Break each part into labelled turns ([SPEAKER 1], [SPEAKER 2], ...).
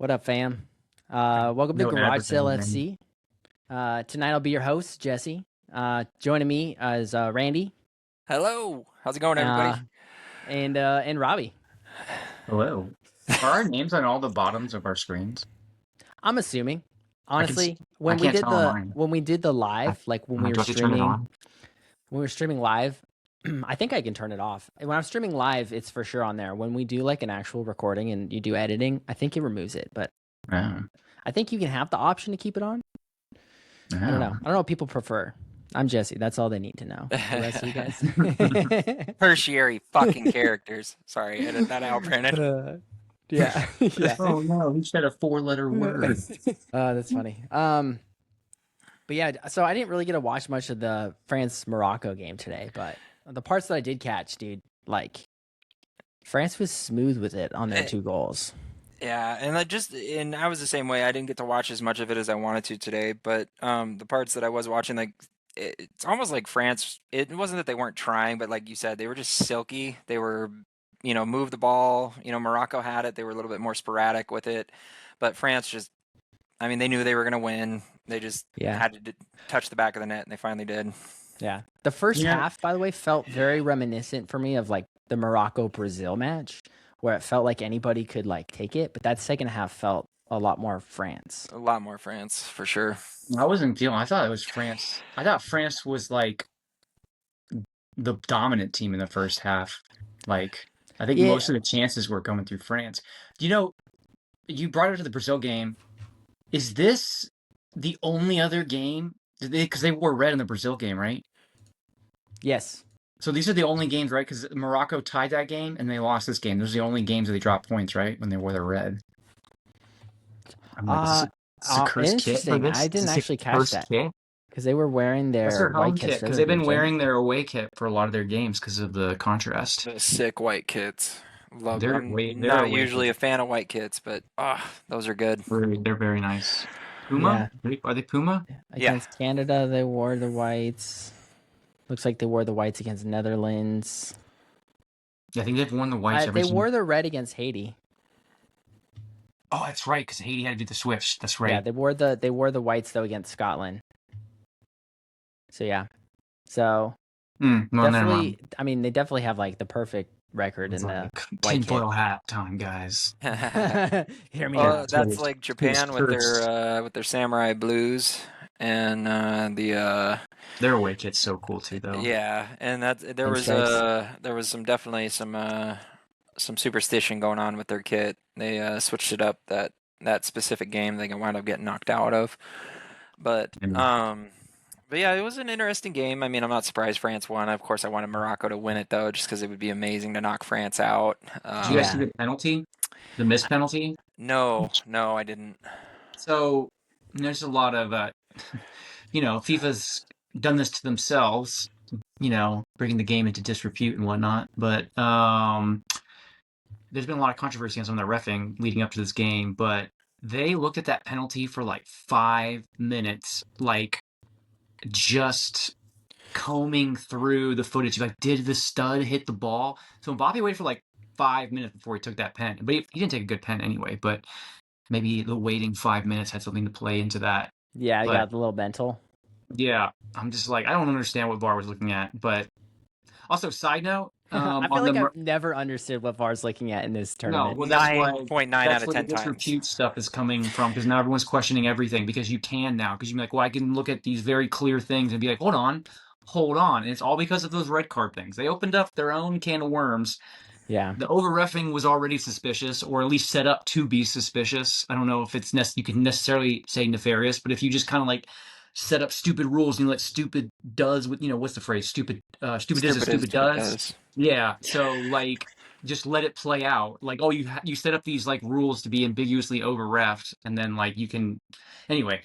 [SPEAKER 1] What up, fam?
[SPEAKER 2] I
[SPEAKER 1] Welcome to
[SPEAKER 2] know
[SPEAKER 1] Garage Sale
[SPEAKER 2] advertising.
[SPEAKER 1] FC. Tonight I'll be your host, Jesse. Joining me is Randy
[SPEAKER 3] Hello. How's it going, everybody?
[SPEAKER 1] uh, and Robbie.
[SPEAKER 2] Hello. Are our names on all the bottoms of our screens?
[SPEAKER 1] I'm assuming,
[SPEAKER 2] I can.
[SPEAKER 1] honestly,
[SPEAKER 2] I
[SPEAKER 1] when we
[SPEAKER 2] can't
[SPEAKER 1] did
[SPEAKER 2] tell on
[SPEAKER 1] the
[SPEAKER 2] mine.
[SPEAKER 1] when we did the
[SPEAKER 2] I,
[SPEAKER 1] live, like when we were
[SPEAKER 2] do I have to turn it
[SPEAKER 1] streaming,
[SPEAKER 2] on?
[SPEAKER 1] when we were streaming live, I think I can turn it off. When I'm streaming live, it's for sure on there. When we do like an actual recording and you do editing, I think it removes it. But
[SPEAKER 2] Oh.
[SPEAKER 1] I think you can have the option to keep it on. I don't know. I don't know what people prefer. I'm Jesse. That's all they need to know. The rest of you guys.
[SPEAKER 3] Tertiary fucking characters. Sorry, edit that out, Brandon.
[SPEAKER 1] Yeah. Yeah.
[SPEAKER 2] Oh no, he said a 4-letter word.
[SPEAKER 1] That's funny. But yeah, so I didn't really get to watch much of the France-Morocco game today, but the parts that I did catch, dude, like France was smooth with it on their 2 goals.
[SPEAKER 3] Yeah, and I was the same way. I didn't get to watch as much of it as I wanted to today, but the parts that I was watching, like it's almost like France. It wasn't that they weren't trying, but like you said, they were just silky. They were, move the ball. Morocco had it. They were a little bit more sporadic with it, but France just, I mean, they knew they were going to win. They just had to touch the back of the net, and they finally did.
[SPEAKER 1] Yeah. The first half, by the way, felt very reminiscent for me of like the Morocco-Brazil match, where it felt like anybody could like take it, but that second half felt a lot more France.
[SPEAKER 3] A lot more France, for sure.
[SPEAKER 2] I wasn't feeling. I thought it was France. I thought France was like the dominant team in the first half. Like I think most of the chances were coming through France. You brought it to the Brazil game. Is this the only other game? Because they wore red in the Brazil game, right?
[SPEAKER 1] Yes.
[SPEAKER 2] So these are the only games, right? Because Morocco tied that game and they lost this game. Those are the only games that they dropped points, right? When they wore the red. I'm like, this is a cursed kit for
[SPEAKER 1] interesting.
[SPEAKER 2] this?
[SPEAKER 1] I didn't actually catch that because they were wearing
[SPEAKER 2] That's
[SPEAKER 1] their
[SPEAKER 2] their home
[SPEAKER 1] white kits
[SPEAKER 2] kit
[SPEAKER 1] for
[SPEAKER 2] because
[SPEAKER 1] their
[SPEAKER 2] they've been
[SPEAKER 1] games, right?
[SPEAKER 2] wearing their away kit for a lot of their games because of the contrast.
[SPEAKER 3] The sick white kits. Love
[SPEAKER 2] They're
[SPEAKER 3] them.
[SPEAKER 2] they're
[SPEAKER 3] Not
[SPEAKER 2] away
[SPEAKER 3] usually
[SPEAKER 2] kits.
[SPEAKER 3] a fan of white kits, but those are good.
[SPEAKER 2] They're very nice. Puma? Are they Puma?
[SPEAKER 1] Against Canada, they wore the whites. Looks like they wore the whites against Netherlands.
[SPEAKER 2] Yeah, I think they've worn the whites every
[SPEAKER 1] They
[SPEAKER 2] time.
[SPEAKER 1] wore the red against Haiti.
[SPEAKER 2] Oh, that's right, because Haiti had to do the switch. That's right.
[SPEAKER 1] Yeah, they wore the whites though against Scotland. So yeah, so definitely. I mean, they definitely have like the perfect record in the white
[SPEAKER 2] tinfoil hat time, guys.
[SPEAKER 1] Hear me
[SPEAKER 3] well,
[SPEAKER 1] out.
[SPEAKER 3] that's like Japan with their samurai blues and
[SPEAKER 2] their away kit's so cool too, though.
[SPEAKER 3] Yeah, and there was some superstition going on with their kit. They switched it up that specific game. They wound up getting knocked out of, but yeah, it was an interesting game. I mean, I'm not surprised France won. Of course, I wanted Morocco to win it though, just because it would be amazing to knock France out.
[SPEAKER 2] Did you guys see the penalty? The missed penalty?
[SPEAKER 3] No, I didn't.
[SPEAKER 2] So there's a lot of FIFA's done this to themselves, bringing the game into disrepute and whatnot. But there's been a lot of controversy on some of the reffing leading up to this game. But they looked at that penalty for like 5 minutes, like just combing through the footage. Like, did the stud hit the ball? So Mbappe waited for like 5 minutes before he took that pen. But he didn't take a good pen anyway. But maybe the waiting 5 minutes had something to play into that.
[SPEAKER 1] Yeah, I got a little mental.
[SPEAKER 2] Yeah, I'm just like, I don't understand what VAR was looking at. But also, side note,
[SPEAKER 1] I feel like I've never understood what VAR's looking at in this tournament.
[SPEAKER 2] No, well, that's
[SPEAKER 3] 9.9 out of 10
[SPEAKER 2] times. That's where disrepute stuff is coming from, because now everyone's questioning everything, because you can now. Because you're like, well, I can look at these very clear things and be like, hold on. And it's all because of those red card things. They opened up their own can of worms.
[SPEAKER 1] Yeah.
[SPEAKER 2] The over-reffing was already suspicious, or at least set up to be suspicious. I don't know if it's you can necessarily say nefarious, but if you just kind of like set up stupid rules and you let stupid does with, what's the phrase? Stupid is a stupid does. Yeah. So like, just let it play out. Like, oh, you set up these like rules to be ambiguously over reffed, and then like you can. Anyway,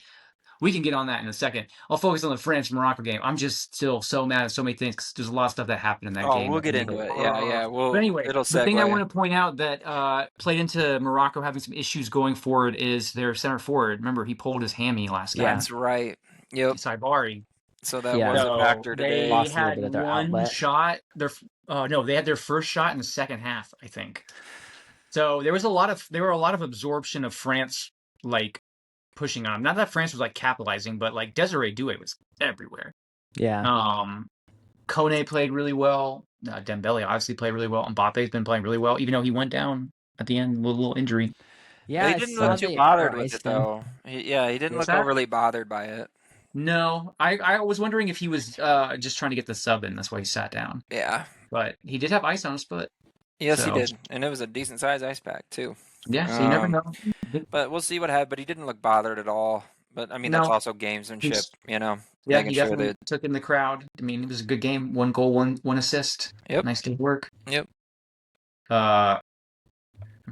[SPEAKER 2] we can get on that in a second. I'll focus on the France-Morocco game. I'm just still so mad at so many things because there's a lot of stuff that happened in that game.
[SPEAKER 3] Oh, we'll get into it. Yeah. Well,
[SPEAKER 2] but anyway,
[SPEAKER 3] the
[SPEAKER 2] thing I want to point out that played into Morocco having some issues going forward is their center forward. Remember, he pulled his hammy last time.
[SPEAKER 3] That's right. Yep.
[SPEAKER 2] Saibari.
[SPEAKER 3] So that was a factor today.
[SPEAKER 2] They had one shot. They had their first shot in the second half, I think. So there were a lot of absorption of France, like pushing on. Not that France was like capitalizing, but like Desiree Doué was everywhere.
[SPEAKER 1] Yeah.
[SPEAKER 2] Kone played really well. Dembele obviously played really well. Mbappe's been playing really well, even though he went down at the end with a little injury.
[SPEAKER 1] Yeah,
[SPEAKER 3] He
[SPEAKER 1] I
[SPEAKER 3] didn't look
[SPEAKER 1] saw
[SPEAKER 3] too
[SPEAKER 1] they
[SPEAKER 3] bothered with it
[SPEAKER 1] iced him.
[SPEAKER 3] though. He didn't
[SPEAKER 2] What's
[SPEAKER 3] look
[SPEAKER 2] that?
[SPEAKER 3] overly bothered by it.
[SPEAKER 2] No, I was wondering if he was just trying to get the sub in. That's why he sat down.
[SPEAKER 3] Yeah.
[SPEAKER 2] But he did have ice on his foot.
[SPEAKER 3] Yes, he
[SPEAKER 2] So
[SPEAKER 3] did, and it was a decent sized ice pack too.
[SPEAKER 2] yeah, so you never know.
[SPEAKER 3] But we'll see what happens. But he didn't look bothered at all. But I mean, that's
[SPEAKER 2] No,
[SPEAKER 3] also gamesmanship,
[SPEAKER 2] yeah,
[SPEAKER 3] making
[SPEAKER 2] he
[SPEAKER 3] sure
[SPEAKER 2] definitely
[SPEAKER 3] that.
[SPEAKER 2] took in the crowd. I mean, it was a good game. 1 goal, one assist.
[SPEAKER 3] Yep.
[SPEAKER 2] Nice day's work.
[SPEAKER 3] Yep.
[SPEAKER 2] I'm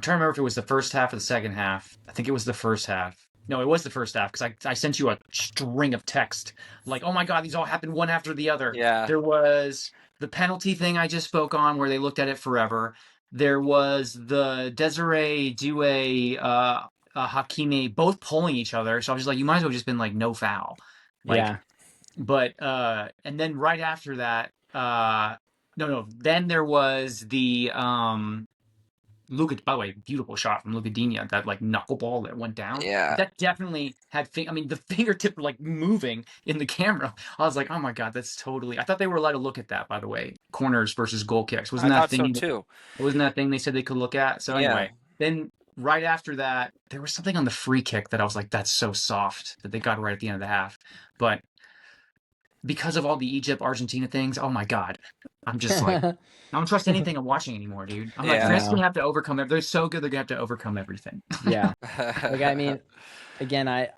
[SPEAKER 2] trying to remember if it was the first half or the second half. I think it was the first half. No, it was the first half because I sent you a string of text like, oh my God, these all happened one after the other.
[SPEAKER 3] Yeah.
[SPEAKER 2] There was the penalty thing I just spoke on where they looked at it forever. There was the Desiree Doué, Hakimi both pulling each other. So I was just like, you might as well have just been like no foul. Like,
[SPEAKER 1] Yeah.
[SPEAKER 2] But and then right after that, no, then there was the Luka, by the way, beautiful shot from Luka Digne, that like knuckleball that went down.
[SPEAKER 3] Yeah.
[SPEAKER 2] That definitely had, I mean, the fingertip like moving in the camera. I was like, oh my God, that's totally. I thought they were allowed to look at that, by the way. Corners versus goal kicks.
[SPEAKER 3] I
[SPEAKER 2] Wasn't that
[SPEAKER 3] thought so
[SPEAKER 2] thing?
[SPEAKER 3] too.
[SPEAKER 2] Wasn't that thing they said they could look at? So
[SPEAKER 3] Yeah.
[SPEAKER 2] anyway, then right after that, there was something on the free kick that I was like, that's so soft that they got right at the end of the half. But because of all the Egypt Argentina things, oh my God, I'm just like, I don't trust anything I'm watching anymore, dude. I'm like,
[SPEAKER 3] Yeah.
[SPEAKER 2] France gonna have to overcome it. They're so good, they're gonna have to overcome everything.
[SPEAKER 1] Yeah. Like, I mean, again, I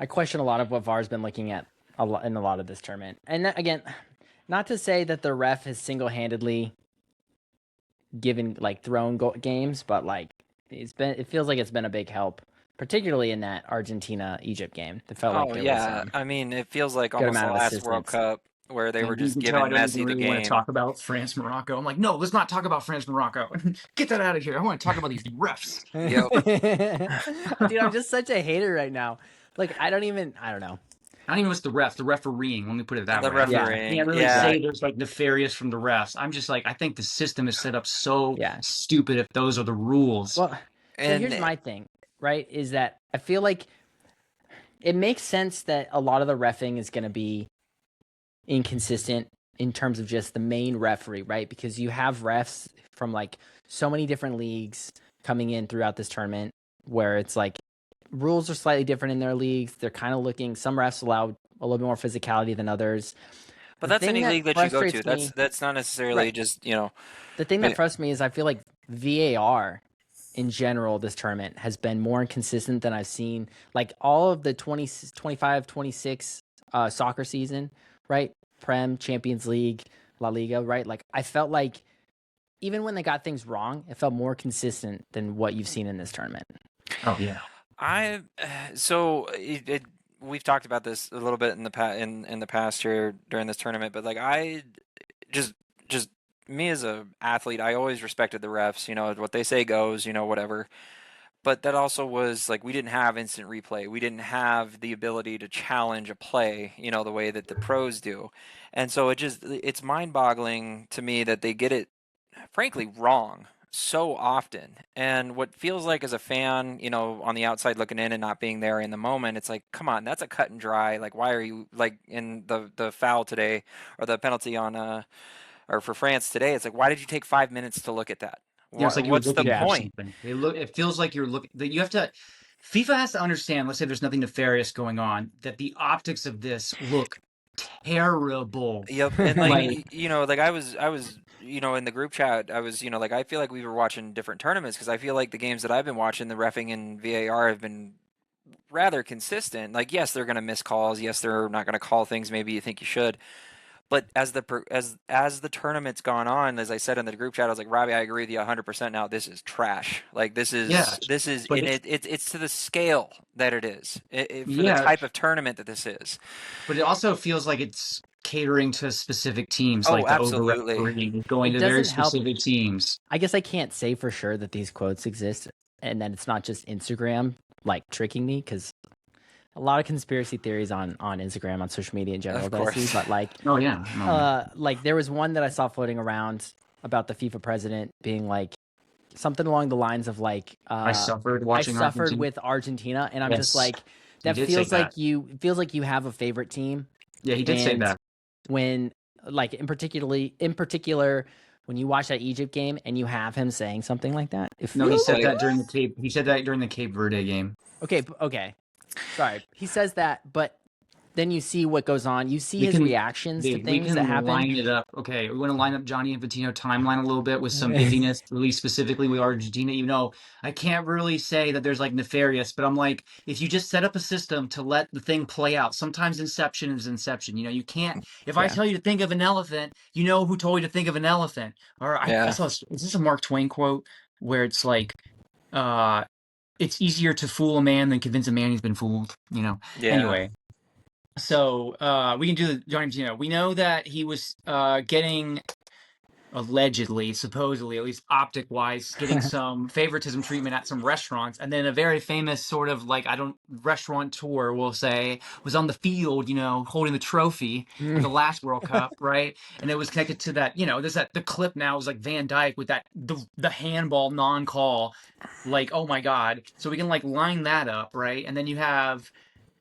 [SPEAKER 1] question a lot of what VAR's been looking at in a lot of this tournament. And again, not to say that the ref has single-handedly given like thrown games, but like it feels like it's been a big help, particularly in that Argentina-Egypt game. It felt like there was
[SPEAKER 3] I mean, it feels like
[SPEAKER 1] good
[SPEAKER 3] almost the
[SPEAKER 1] amount of
[SPEAKER 3] last World
[SPEAKER 1] assistance.
[SPEAKER 3] Cup where they were
[SPEAKER 2] And you
[SPEAKER 3] just
[SPEAKER 2] can tell I
[SPEAKER 3] giving
[SPEAKER 2] don't
[SPEAKER 3] Messi
[SPEAKER 2] even
[SPEAKER 3] the
[SPEAKER 2] really want to
[SPEAKER 3] game.
[SPEAKER 2] talk about France Morocco. I'm like, no, let's not talk about France Morocco. Get that out of here. I want to talk about these refs.
[SPEAKER 1] Dude, I'm just such a hater right now. Like, I don't know.
[SPEAKER 2] I don't even know what's the refereeing. Let me put it that
[SPEAKER 3] The
[SPEAKER 2] way.
[SPEAKER 3] refereeing.
[SPEAKER 2] I can't really
[SPEAKER 3] Yeah.
[SPEAKER 2] say there's like nefarious from the refs. I'm just like, I think the system is set up so
[SPEAKER 1] Yeah.
[SPEAKER 2] stupid if those are the rules.
[SPEAKER 1] Well, so
[SPEAKER 3] And
[SPEAKER 1] here's my thing, right? Is that I feel like it makes sense that a lot of the reffing is going to be inconsistent in terms of just the main referee, right? Because you have refs from like so many different leagues coming in throughout this tournament where it's like rules are slightly different in their leagues. They're kind of looking, some refs allow a little bit more physicality than others.
[SPEAKER 3] But
[SPEAKER 1] The
[SPEAKER 3] that's
[SPEAKER 1] thing
[SPEAKER 3] any league that you go to.
[SPEAKER 1] frustrates me-
[SPEAKER 3] That's not necessarily
[SPEAKER 1] Right.
[SPEAKER 3] just,
[SPEAKER 1] The thing that frustrates me is I feel like VAR in general this tournament has been more inconsistent than I've seen. Like all of the 25, 26 soccer season, right? Prem, Champions League, La Liga, right? Like I felt like even when they got things wrong, it felt more consistent than what you've seen in this tournament.
[SPEAKER 2] Oh yeah.
[SPEAKER 3] We've talked about this a little bit in the past here during this tournament, but like I just me as a athlete, I always respected the refs, what they say goes, whatever. But that also was like we didn't have instant replay. We didn't have the ability to challenge a play, the way that the pros do. And so it's mind-boggling to me that they get it frankly wrong so often. And what feels like as a fan, on the outside looking in and not being there in the moment, it's like, come on, that's a cut and dry. Like, why are you like in the foul today or the penalty on or for France today? It's like, why did you take 5 minutes to look at that?
[SPEAKER 2] Yeah, it's like
[SPEAKER 3] What's the point?
[SPEAKER 2] It feels like you're looking. You have to. FIFA has to understand. Let's say there's nothing nefarious going on. That the optics of this look terrible.
[SPEAKER 3] Yep, and like I was in the group chat. I was like I feel like we were watching different tournaments because I feel like the games that I've been watching, the reffing and VAR have been rather consistent. Like yes, they're going to miss calls. Yes, they're not going to call things maybe you think you should. But as the tournament's gone on, as I said in the group chat, I was like, Robbie, I agree with you 100% now. This is trash. Like this is it's to the scale that it is for the type of tournament that this is.
[SPEAKER 2] But it also feels like it's catering to specific teams.
[SPEAKER 3] Oh,
[SPEAKER 2] like the
[SPEAKER 3] absolutely.
[SPEAKER 2] over-refereeing, going to very specific teams.
[SPEAKER 1] I guess I can't say for sure that these quotes exist and that it's not just Instagram like tricking me because a lot of conspiracy theories on Instagram, on social media in general that I see, but like,
[SPEAKER 2] oh yeah,
[SPEAKER 1] like there was one that I saw floating around about the FIFA president being like, something along the lines of like
[SPEAKER 2] I suffered
[SPEAKER 1] I
[SPEAKER 2] watching
[SPEAKER 1] suffered
[SPEAKER 2] Argentina.
[SPEAKER 1] with Argentina, and I'm just
[SPEAKER 2] Yes,
[SPEAKER 1] like
[SPEAKER 2] he
[SPEAKER 1] that
[SPEAKER 2] did say
[SPEAKER 1] feels like
[SPEAKER 2] that.
[SPEAKER 1] you have a favorite team,
[SPEAKER 2] Yeah, he did say
[SPEAKER 1] and
[SPEAKER 2] that.
[SPEAKER 1] when like in particular when you watch that Egypt game and you have him saying something like that, it
[SPEAKER 2] No, he
[SPEAKER 1] feels
[SPEAKER 2] said
[SPEAKER 3] Like,
[SPEAKER 2] that during the Cape. He said that during the Cape Verde game.
[SPEAKER 1] okay. Sorry, he says that, but then you see what goes on. You see
[SPEAKER 2] We
[SPEAKER 1] his
[SPEAKER 2] can,
[SPEAKER 1] reactions to
[SPEAKER 2] Dave, we
[SPEAKER 1] things that
[SPEAKER 2] can
[SPEAKER 1] happen.
[SPEAKER 2] line it up. Okay, we want to line up Johnny Infantino timeline a little bit with some iffiness, at least specifically with Argentina. You know, I can't really say that there's like nefarious, but I'm like, if you just set up a system to let the thing play out, sometimes inception is inception. You know, you can't. If I
[SPEAKER 1] Yeah.
[SPEAKER 2] tell you to think of an elephant, you know who told you to think of an elephant. Or I
[SPEAKER 3] yeah,
[SPEAKER 2] saw. Is this a Mark Twain quote where it's like, uh, it's easier to fool a man than convince a man he's been fooled. You know.
[SPEAKER 3] yeah,
[SPEAKER 2] Anyway, so we can do the Johnny Gino. We know that he was getting allegedly, supposedly, at least optic wise, getting some favoritism treatment at some restaurants. And then a very famous sort of like, I don't, restaurateur, we'll say, was on the field, you know, holding the trophy for the last World Cup, right? And it was connected to that, you know, there's that, the clip now is like Van Dyke with that, the handball non call. Like, oh my God. So we can like line that up, right? And then you have,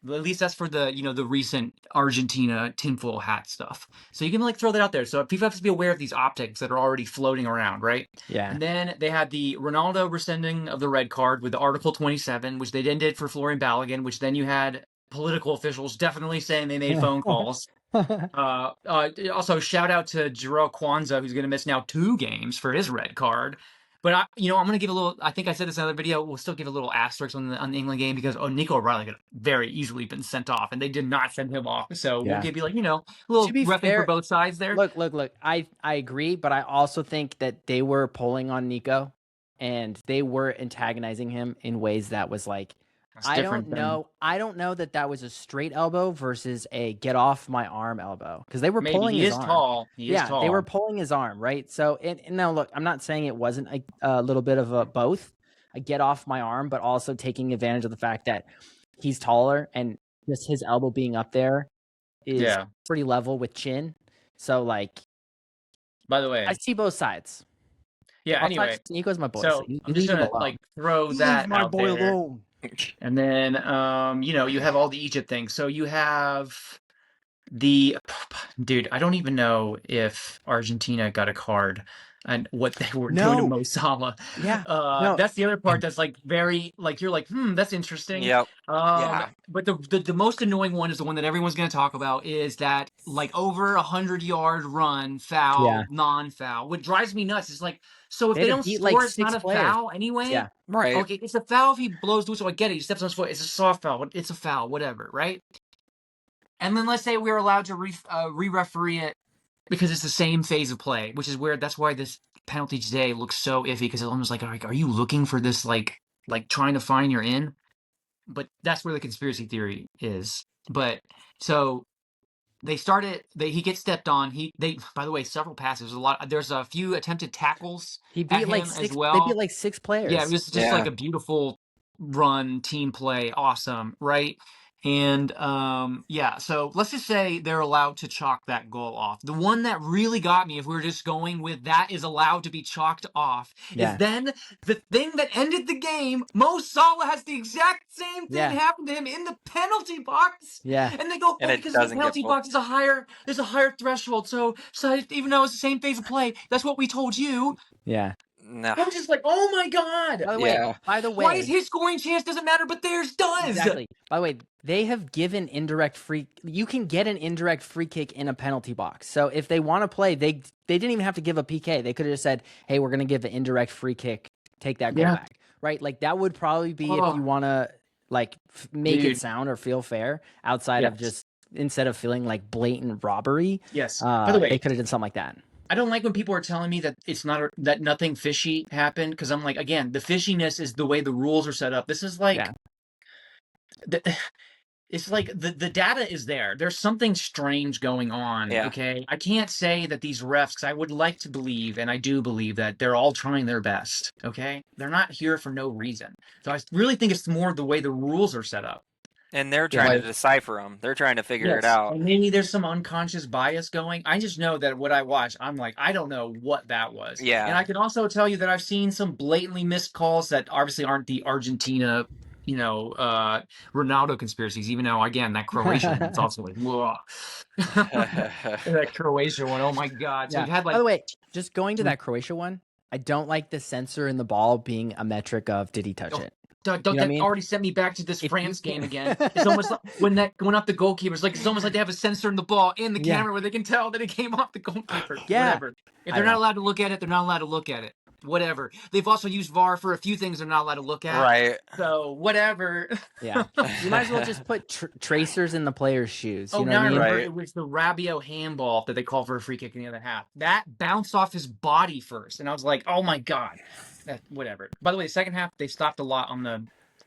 [SPEAKER 2] at least that's for the, you know, the recent Argentina tinfoil hat stuff. So you can like throw that out there. So people have to be aware of these optics that are already floating around, right?
[SPEAKER 1] Yeah.
[SPEAKER 2] And then they had the Ronaldo rescinding of the red card with the Article 27, which they then did for Florian Balogun, which then you had political officials definitely saying they made phone calls. Also, shout out to Jarrell Kwanzaa, who's going to miss now 2 games for his red card. But I'm going to give a little. I think I said this in another video. We'll still give a little asterisk on the England game because Nico O'Reilly could have very easily been sent off, and they did not send him off. So we'll
[SPEAKER 1] Yeah.
[SPEAKER 2] give you like a
[SPEAKER 1] To
[SPEAKER 2] little
[SPEAKER 1] be
[SPEAKER 2] repping for
[SPEAKER 1] fair,
[SPEAKER 2] both sides there.
[SPEAKER 1] look. I agree, but I also think that they were pulling on Nico, and they were antagonizing him in ways that was like,
[SPEAKER 2] That's different than
[SPEAKER 1] I don't know that that was a straight elbow versus a get off my arm elbow because they were
[SPEAKER 2] maybe
[SPEAKER 1] pulling
[SPEAKER 2] he
[SPEAKER 1] his
[SPEAKER 2] is
[SPEAKER 1] arm.
[SPEAKER 2] tall. He is
[SPEAKER 1] Yeah, they were
[SPEAKER 2] tall.
[SPEAKER 1] pulling his arm, right? So, and now look, I'm not saying it wasn't a little bit of a both, a get off my arm, but also taking advantage of the fact that he's taller and just his elbow being up there is
[SPEAKER 2] Yeah.
[SPEAKER 1] pretty level with chin. So, like,
[SPEAKER 2] By the way,
[SPEAKER 1] I see both sides.
[SPEAKER 2] yeah.
[SPEAKER 1] I'll talk
[SPEAKER 2] Anyway,
[SPEAKER 1] to Nico's my boy, so
[SPEAKER 2] so
[SPEAKER 1] you
[SPEAKER 2] I'm just
[SPEAKER 1] leave him
[SPEAKER 2] gonna
[SPEAKER 1] alone.
[SPEAKER 2] like throw that out there.
[SPEAKER 1] alone.
[SPEAKER 2] And then, you know, you have all the Egypt things. So you have the dude. I don't even know if Argentina got a card and what they were doing to
[SPEAKER 1] No.
[SPEAKER 2] Mo Salah.
[SPEAKER 1] Yeah. No.
[SPEAKER 2] That's the other part that's like very like you're like, that's interesting.
[SPEAKER 3] yep, yeah,
[SPEAKER 2] But the most annoying one is the one that everyone's going to talk about is that like over 100-yard run foul,
[SPEAKER 1] Yeah.
[SPEAKER 2] non-foul. What drives me nuts is like, so if
[SPEAKER 1] They
[SPEAKER 2] they
[SPEAKER 1] had to
[SPEAKER 2] don't
[SPEAKER 1] beat like
[SPEAKER 2] score, it's not
[SPEAKER 1] 6
[SPEAKER 2] a
[SPEAKER 1] players.
[SPEAKER 2] foul anyway.
[SPEAKER 1] Yeah.
[SPEAKER 3] right.
[SPEAKER 2] Okay, it's a foul if he blows the whistle. I get it. He steps on his foot. It's a soft foul. It's a foul, whatever, right? And then let's say we're allowed to re-referee it because it's the same phase of play, which is where that's why this penalty today looks so iffy because it's almost like, are you looking for this like trying to find your in? But that's where the conspiracy theory is. But so they started. He gets stepped on. By the way, several passes. There's a few attempted tackles
[SPEAKER 1] He
[SPEAKER 2] at
[SPEAKER 1] beat like
[SPEAKER 2] him as
[SPEAKER 1] 6 they beat
[SPEAKER 2] well.
[SPEAKER 1] like 6
[SPEAKER 2] Yeah, it
[SPEAKER 1] players.
[SPEAKER 2] was just like
[SPEAKER 3] Yeah,
[SPEAKER 2] a beautiful run, team play, awesome, right? And yeah, so let's just say they're allowed to chalk that goal off. The one that really got me, if we're just going with that is allowed to be chalked off, is
[SPEAKER 1] Yeah.
[SPEAKER 2] then the thing that ended the game. Mo Salah has the exact same thing
[SPEAKER 1] Yeah.
[SPEAKER 2] happen to him in the penalty box,
[SPEAKER 1] Yeah.
[SPEAKER 2] and they go,
[SPEAKER 3] and
[SPEAKER 2] oh,
[SPEAKER 3] it
[SPEAKER 2] because the
[SPEAKER 3] doesn't get
[SPEAKER 2] penalty
[SPEAKER 3] pulled.
[SPEAKER 2] box is there's a higher threshold. So even though it's the same phase of play, that's what we told you.
[SPEAKER 1] Yeah.
[SPEAKER 3] No,
[SPEAKER 2] I'm just like, oh my God.
[SPEAKER 1] By the
[SPEAKER 2] Why is
[SPEAKER 1] way,
[SPEAKER 2] his scoring chance doesn't matter, but theirs does?
[SPEAKER 1] exactly. By the way, they have given indirect free. You can get an indirect free kick in a penalty box. So if they want to play, they didn't even have to give a PK. They could have just said, "Hey, we're going to give an indirect free kick. Take that goal
[SPEAKER 2] Yeah.
[SPEAKER 1] back." Right? Like that would probably be if you want to like make
[SPEAKER 2] Dude.
[SPEAKER 1] it sound or feel fair outside of
[SPEAKER 2] Yes.
[SPEAKER 1] just instead of feeling like blatant robbery.
[SPEAKER 2] Yes. By the way,
[SPEAKER 1] they could have done something like that.
[SPEAKER 2] I don't like when people are telling me that it's not that nothing fishy happened because I'm like, again, the fishiness is the way the rules are set up. This is like, it's like the data is there. There's something strange going on.
[SPEAKER 3] Yeah.
[SPEAKER 2] Okay, I can't say that these refs. 'Cause I would like to believe, and I do believe that they're all trying their best. Okay, they're not here for no reason. So I really think it's more the way the rules are set up.
[SPEAKER 3] And they're trying to
[SPEAKER 2] Like,
[SPEAKER 3] decipher them. They're trying to figure it
[SPEAKER 2] yes,
[SPEAKER 3] out.
[SPEAKER 2] and maybe there's some unconscious bias going. I just know that what I watch, I'm like, I don't know what that was. And I
[SPEAKER 3] Yeah.
[SPEAKER 2] can also tell you that I've seen some blatantly missed calls that obviously aren't the Argentina, Ronaldo conspiracies, even though, again, that Croatia one, it's also like, whoa. That Croatia one, oh my God. So
[SPEAKER 1] Yeah.
[SPEAKER 2] you've had
[SPEAKER 1] By
[SPEAKER 2] like,
[SPEAKER 1] the way, just going to that Croatia one, I don't like the sensor in the ball being a metric of did he touch
[SPEAKER 2] oh,
[SPEAKER 1] it.
[SPEAKER 2] Doug,
[SPEAKER 1] You know what I
[SPEAKER 2] that
[SPEAKER 1] mean?
[SPEAKER 2] already sent me back to this
[SPEAKER 1] If you
[SPEAKER 2] France game
[SPEAKER 1] can-
[SPEAKER 2] again. It's almost like when that going off the goalkeeper's like it's almost like they have a sensor in the ball and the
[SPEAKER 1] Yeah.
[SPEAKER 2] camera where they can tell that it came off the goalkeeper.
[SPEAKER 1] Yeah.
[SPEAKER 2] Whatever. If
[SPEAKER 1] I
[SPEAKER 2] they're
[SPEAKER 1] don't
[SPEAKER 2] not
[SPEAKER 1] know.
[SPEAKER 2] allowed to look at it, they're not allowed to look at it. Whatever. They've also used VAR for a few things they're not allowed to look at.
[SPEAKER 3] Right.
[SPEAKER 2] So whatever.
[SPEAKER 1] Yeah. You might as well just put tracers in the player's shoes. You
[SPEAKER 2] Oh,
[SPEAKER 1] know
[SPEAKER 2] now
[SPEAKER 1] what
[SPEAKER 2] I
[SPEAKER 1] I mean?
[SPEAKER 2] remember
[SPEAKER 3] Right.
[SPEAKER 2] it was the Rabiot handball that they called for a free kick in the other half. That bounced off his body first, and I was like, "Oh my God!" Whatever. By the way, the second half they stopped a lot on the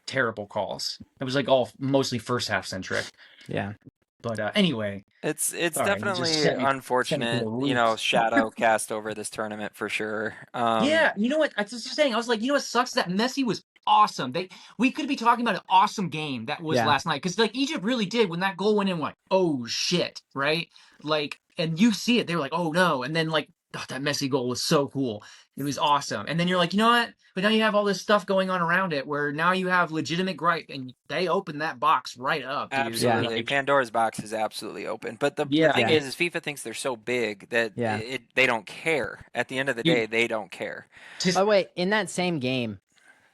[SPEAKER 2] terrible calls. It was like all mostly first half centric.
[SPEAKER 1] Yeah.
[SPEAKER 2] But anyway,
[SPEAKER 3] It's
[SPEAKER 2] sorry, you just
[SPEAKER 3] definitely
[SPEAKER 2] sent me to
[SPEAKER 3] unfortunate,
[SPEAKER 2] the roof.
[SPEAKER 3] shadow cast over this tournament for sure.
[SPEAKER 2] Yeah, you know what? I was just saying. I was like, you know what sucks? That Messi was awesome. We could be talking about an awesome game that was
[SPEAKER 1] Yeah.
[SPEAKER 2] last night because like Egypt really did when that goal went in. Like, oh shit, right? Like, and you see it. They were like, oh no, and then like that Messi goal was so cool. It was awesome. And then you're like, you know what? But now you have all this stuff going on around it where now you have legitimate gripe, and they opened that box right up, dude.
[SPEAKER 3] Absolutely.
[SPEAKER 2] Like,
[SPEAKER 3] Pandora's box is absolutely open. But the
[SPEAKER 2] yeah,
[SPEAKER 3] thing
[SPEAKER 1] Yeah.
[SPEAKER 3] is FIFA thinks they're so big that
[SPEAKER 1] Yeah.
[SPEAKER 3] they don't care. At the end of the
[SPEAKER 2] Dude.
[SPEAKER 3] day, they don't care.
[SPEAKER 2] just-
[SPEAKER 1] By the way, in that same game,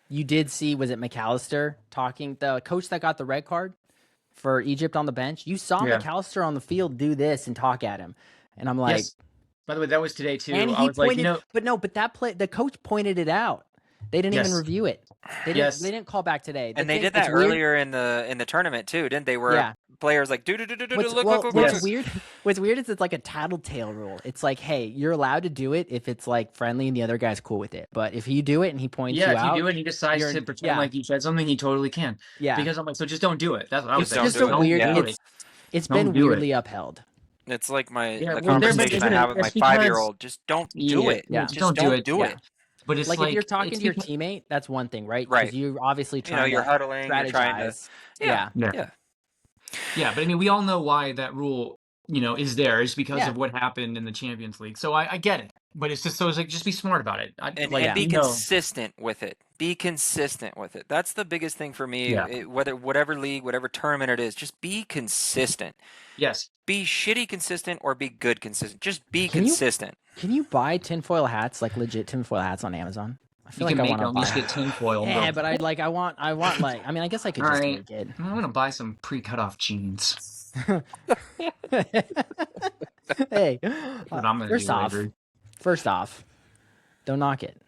[SPEAKER 1] you did see, was it McAllister talking, the coach that got the red card for Egypt on the bench? You saw
[SPEAKER 2] Yeah.
[SPEAKER 1] McAllister on the field do this and talk at him. And I'm like,
[SPEAKER 2] yes. By the way, that was today too.
[SPEAKER 1] and
[SPEAKER 2] I
[SPEAKER 1] he
[SPEAKER 2] was like,
[SPEAKER 1] pointed,
[SPEAKER 2] you know,
[SPEAKER 1] but that play, the coach pointed it out. They didn't even
[SPEAKER 2] Yes.
[SPEAKER 1] review it. They didn't,
[SPEAKER 2] Yes.
[SPEAKER 1] they didn't call back today.
[SPEAKER 3] And they
[SPEAKER 1] thing-
[SPEAKER 3] did that
[SPEAKER 1] it's weird-
[SPEAKER 3] earlier in the tournament too, didn't they? Where
[SPEAKER 1] Yeah.
[SPEAKER 3] players like look,
[SPEAKER 1] What's
[SPEAKER 2] Yes.
[SPEAKER 1] weird? What's weird is it's like a tattletale rule. It's like, hey, you're allowed to do it if it's like friendly and the other guy's cool with it. But if you do it and he points
[SPEAKER 2] yeah,
[SPEAKER 1] you
[SPEAKER 2] if
[SPEAKER 1] out,
[SPEAKER 2] you do it and he decides
[SPEAKER 1] you're-
[SPEAKER 2] to pretend
[SPEAKER 1] yeah.
[SPEAKER 2] like he said something, he totally can.
[SPEAKER 1] yeah,
[SPEAKER 2] Because I'm like, so just don't do it. That's what I was
[SPEAKER 1] it's
[SPEAKER 2] saying.
[SPEAKER 1] just
[SPEAKER 3] do
[SPEAKER 1] a
[SPEAKER 3] it.
[SPEAKER 1] weird.
[SPEAKER 3] Yeah.
[SPEAKER 2] do it.
[SPEAKER 1] It's
[SPEAKER 2] Don't
[SPEAKER 1] been
[SPEAKER 2] do it.
[SPEAKER 1] weirdly upheld.
[SPEAKER 3] It's like my
[SPEAKER 2] Yeah,
[SPEAKER 3] the
[SPEAKER 2] well,
[SPEAKER 3] conversation I have with my
[SPEAKER 2] it's because-
[SPEAKER 3] 5-year-old. Just don't do it.
[SPEAKER 1] Yeah.
[SPEAKER 3] Just
[SPEAKER 2] Don't do it.
[SPEAKER 3] do
[SPEAKER 1] Yeah.
[SPEAKER 3] it.
[SPEAKER 2] But it's
[SPEAKER 1] Like, if you're talking
[SPEAKER 2] it's
[SPEAKER 1] to your
[SPEAKER 2] because-
[SPEAKER 1] teammate, that's one thing, right?
[SPEAKER 3] Right.
[SPEAKER 1] Because you're obviously trying
[SPEAKER 3] you're
[SPEAKER 1] to
[SPEAKER 3] huddling, you're trying to
[SPEAKER 1] strategize. Yeah.
[SPEAKER 2] Yeah.
[SPEAKER 3] Yeah.
[SPEAKER 2] Yeah, but I mean, we all know why that rule, is there. It's because
[SPEAKER 1] Yeah.
[SPEAKER 2] of what happened in the Champions League. So I get it. But it's just so it's like just be smart about it.
[SPEAKER 3] And
[SPEAKER 2] like
[SPEAKER 3] be
[SPEAKER 2] you know,
[SPEAKER 3] consistent with it. Be consistent with it. That's the biggest thing for me.
[SPEAKER 2] Yeah.
[SPEAKER 3] Whatever league, whatever tournament it is, just be consistent.
[SPEAKER 2] yes.
[SPEAKER 3] Be shitty consistent or be good consistent. Just be
[SPEAKER 1] Can you-
[SPEAKER 3] consistent.
[SPEAKER 1] Can you buy tinfoil hats, like legit tinfoil hats on Amazon? I
[SPEAKER 2] You
[SPEAKER 1] feel
[SPEAKER 2] can
[SPEAKER 1] like I
[SPEAKER 2] make
[SPEAKER 1] want
[SPEAKER 2] at
[SPEAKER 1] to
[SPEAKER 2] least
[SPEAKER 1] buy.
[SPEAKER 2] get tinfoil.
[SPEAKER 1] Yeah,
[SPEAKER 2] bro.
[SPEAKER 1] but I want like, I mean, I guess I could just
[SPEAKER 2] Alright.
[SPEAKER 1] make it.
[SPEAKER 2] I'm gonna buy some pre-cut off jeans.
[SPEAKER 1] Hey,
[SPEAKER 2] What I'm gonna
[SPEAKER 1] first
[SPEAKER 2] do
[SPEAKER 1] off,
[SPEAKER 2] later.
[SPEAKER 1] don't knock it.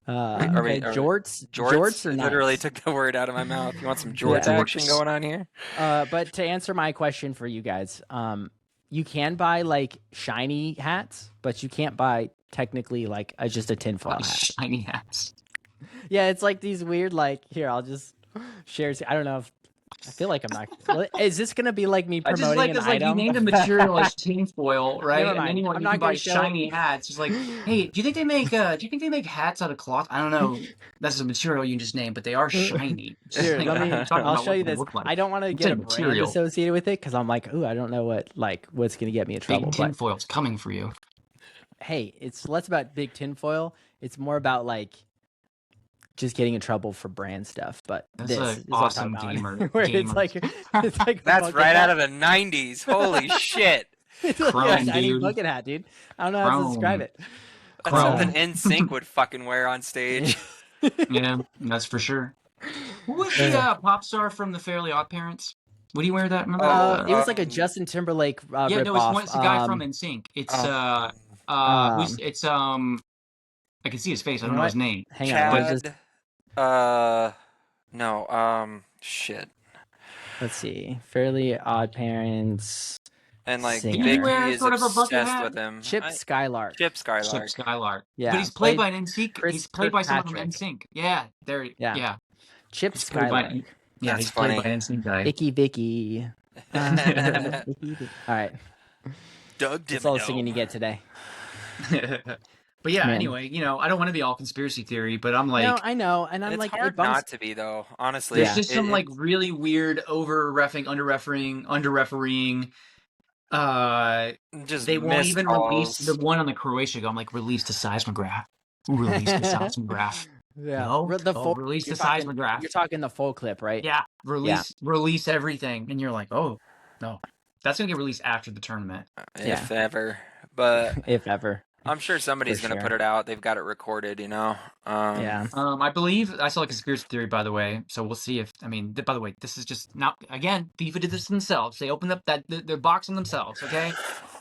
[SPEAKER 3] Are we-
[SPEAKER 1] Okay, jorts
[SPEAKER 3] Jorts
[SPEAKER 1] are nice.
[SPEAKER 3] literally took the word out of my mouth. You want some jorts
[SPEAKER 1] Yeah.
[SPEAKER 3] action going on here?
[SPEAKER 1] But to answer my question for you guys, you can buy like shiny hats, but you can't buy technically like just a tinfoil hat.
[SPEAKER 2] Shiny hats.
[SPEAKER 1] Yeah, it's like these weird like here. I'll just share. I don't know if I feel like I'm not. Is this gonna be like me
[SPEAKER 2] I
[SPEAKER 1] promoting
[SPEAKER 2] just like
[SPEAKER 1] an
[SPEAKER 2] this, like you
[SPEAKER 1] item?
[SPEAKER 2] named a material as tinfoil, right?
[SPEAKER 1] Never
[SPEAKER 2] And then
[SPEAKER 1] mind.
[SPEAKER 2] you
[SPEAKER 1] I'm
[SPEAKER 2] can
[SPEAKER 1] not
[SPEAKER 2] buy
[SPEAKER 1] gonna show
[SPEAKER 2] shiny
[SPEAKER 1] it.
[SPEAKER 2] hats. It's like, hey, do you think they make hats out of cloth? I don't know. That's a material you just named, but they are shiny. It's just
[SPEAKER 1] Here,
[SPEAKER 2] like,
[SPEAKER 1] let me.
[SPEAKER 2] talking
[SPEAKER 1] I'll
[SPEAKER 2] about
[SPEAKER 1] show
[SPEAKER 2] what
[SPEAKER 1] you
[SPEAKER 2] they
[SPEAKER 1] this.
[SPEAKER 2] look like.
[SPEAKER 1] I don't want to
[SPEAKER 2] It's
[SPEAKER 1] get
[SPEAKER 2] a
[SPEAKER 1] a brand
[SPEAKER 2] material.
[SPEAKER 1] associated with it because I'm like, ooh, I don't know what's gonna get me in
[SPEAKER 2] Big
[SPEAKER 1] trouble. But
[SPEAKER 2] tinfoil's coming for you.
[SPEAKER 1] hey, it's less about big tinfoil. It's more about like just getting in trouble for brand stuff. But
[SPEAKER 2] That's
[SPEAKER 1] this
[SPEAKER 2] an
[SPEAKER 1] is what I'm
[SPEAKER 2] awesome
[SPEAKER 1] talking about.
[SPEAKER 2] gamer.
[SPEAKER 1] Where it's like it's like a
[SPEAKER 3] That's
[SPEAKER 1] bucket
[SPEAKER 3] right
[SPEAKER 1] hat.
[SPEAKER 3] out of the 90s. Holy shit.
[SPEAKER 1] It's like a
[SPEAKER 2] Chrome,
[SPEAKER 1] shiny
[SPEAKER 2] dude.
[SPEAKER 1] bucket hat, dude. I don't know how to describe
[SPEAKER 2] Chrome.
[SPEAKER 1] it.
[SPEAKER 3] That's
[SPEAKER 2] Chrome.
[SPEAKER 3] something NSYNC would fucking wear on stage.
[SPEAKER 2] Yeah, that's for sure. Who was the pop star from the Fairly Odd Parents? Would he wear that? Remember that?
[SPEAKER 1] It was like a Justin Timberlake
[SPEAKER 2] yeah, no,
[SPEAKER 1] ripoff.
[SPEAKER 2] it's the guy from NSYNC. It's it's I can see his face. I
[SPEAKER 1] You
[SPEAKER 2] don't
[SPEAKER 1] know
[SPEAKER 2] know
[SPEAKER 1] what?
[SPEAKER 2] his name.
[SPEAKER 1] Hang on, let me
[SPEAKER 3] Chad.
[SPEAKER 1] just
[SPEAKER 3] No. Shit.
[SPEAKER 1] let's see. Fairly Odd Parents.
[SPEAKER 3] And like
[SPEAKER 1] Singer.
[SPEAKER 3] Vicky
[SPEAKER 1] Did he
[SPEAKER 2] wear
[SPEAKER 3] is
[SPEAKER 2] sort of a bucket
[SPEAKER 3] obsessed
[SPEAKER 2] hat?
[SPEAKER 3] with him.
[SPEAKER 1] Chip Skylark.
[SPEAKER 3] Chip Skylark.
[SPEAKER 2] Chip Skylark.
[SPEAKER 1] Yeah,
[SPEAKER 2] But he's played
[SPEAKER 1] played
[SPEAKER 2] by an NSYNC.
[SPEAKER 1] Chris
[SPEAKER 2] He's played by someone from
[SPEAKER 1] Kirkpatrick.
[SPEAKER 2] NSYNC. Yeah, there.
[SPEAKER 1] Yeah.
[SPEAKER 2] Yeah.
[SPEAKER 1] Chip
[SPEAKER 2] He's played by,
[SPEAKER 1] Skylark.
[SPEAKER 2] yeah,
[SPEAKER 3] That's
[SPEAKER 2] he's played
[SPEAKER 3] funny.
[SPEAKER 2] by an NSYNC guy.
[SPEAKER 1] Icky Vicky. Icky Vicky. All right,
[SPEAKER 3] Doug
[SPEAKER 1] that's all the singing you get today.
[SPEAKER 2] But yeah,
[SPEAKER 1] Man.
[SPEAKER 2] anyway, I don't want to be all conspiracy theory, but I'm
[SPEAKER 1] No,
[SPEAKER 2] like,
[SPEAKER 1] I know, and I'm
[SPEAKER 3] It's
[SPEAKER 1] like, it
[SPEAKER 3] hard
[SPEAKER 1] bums.
[SPEAKER 3] not to be though. Honestly,
[SPEAKER 2] there's
[SPEAKER 1] Yeah.
[SPEAKER 2] just some like really weird over reffing, under refereeing.
[SPEAKER 3] just
[SPEAKER 2] They won't
[SPEAKER 3] missed
[SPEAKER 2] even release the
[SPEAKER 3] calls.
[SPEAKER 2] one on the Croatia goal. I'm like, release the seismograph. Release the seismograph.
[SPEAKER 1] Yeah,
[SPEAKER 2] No,
[SPEAKER 1] the
[SPEAKER 2] oh,
[SPEAKER 1] full.
[SPEAKER 2] release the
[SPEAKER 1] You're talking.
[SPEAKER 2] seismograph.
[SPEAKER 1] You're talking the full clip, right?
[SPEAKER 2] Yeah,
[SPEAKER 1] Yeah.
[SPEAKER 2] release everything, and you're like, oh no, that's gonna get released after the tournament.
[SPEAKER 3] If ever. But
[SPEAKER 1] If ever,
[SPEAKER 3] I'm sure somebody's
[SPEAKER 1] for
[SPEAKER 3] gonna put
[SPEAKER 1] sure.
[SPEAKER 3] it out. They've got it recorded,
[SPEAKER 1] Yeah.
[SPEAKER 2] I believe I saw a conspiracy theory, by the way. So we'll see if by the way, this is just not again. FIFA did this themselves. They opened up their box on themselves. Okay,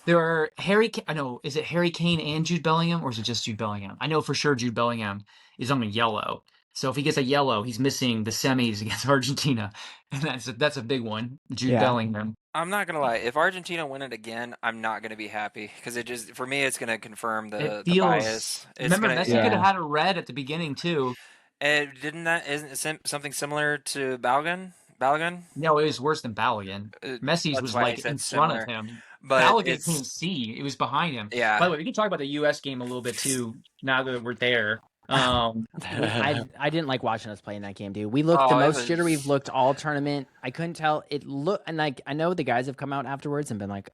[SPEAKER 2] there are I know. Is it Harry Kane and Jude Bellingham, or is it just Jude Bellingham? I know for sure Jude Bellingham is on a yellow. So if he gets a yellow, he's missing the semis against Argentina, and that's a big one. Jude Bellingham.
[SPEAKER 3] I'm not gonna lie. If Argentina win it again, I'm not gonna be happy because it just for me it's gonna confirm
[SPEAKER 2] It
[SPEAKER 3] the
[SPEAKER 2] feels.
[SPEAKER 3] bias. It's
[SPEAKER 2] Remember,
[SPEAKER 3] gonna
[SPEAKER 2] Messi could have had a red at the beginning too.
[SPEAKER 3] isn't it something similar to Balogun? Balogun?
[SPEAKER 2] No, it was worse than Balogun. Messi's
[SPEAKER 3] That's
[SPEAKER 2] was
[SPEAKER 3] why I
[SPEAKER 2] like
[SPEAKER 3] said
[SPEAKER 2] in front of
[SPEAKER 3] similar.
[SPEAKER 2] him.
[SPEAKER 3] But
[SPEAKER 2] Balogun couldn't
[SPEAKER 3] it's
[SPEAKER 2] see; it was behind him. By the
[SPEAKER 3] yeah.
[SPEAKER 2] way, we can talk about the U.S. game a little bit too. Now that we're there,
[SPEAKER 1] I didn't like watching us play in that game, dude. We looked the
[SPEAKER 3] Oh, it
[SPEAKER 1] most jitter we've
[SPEAKER 3] was
[SPEAKER 1] looked all tournament. I couldn't tell. It looked, and like I know the guys have come out afterwards and been like,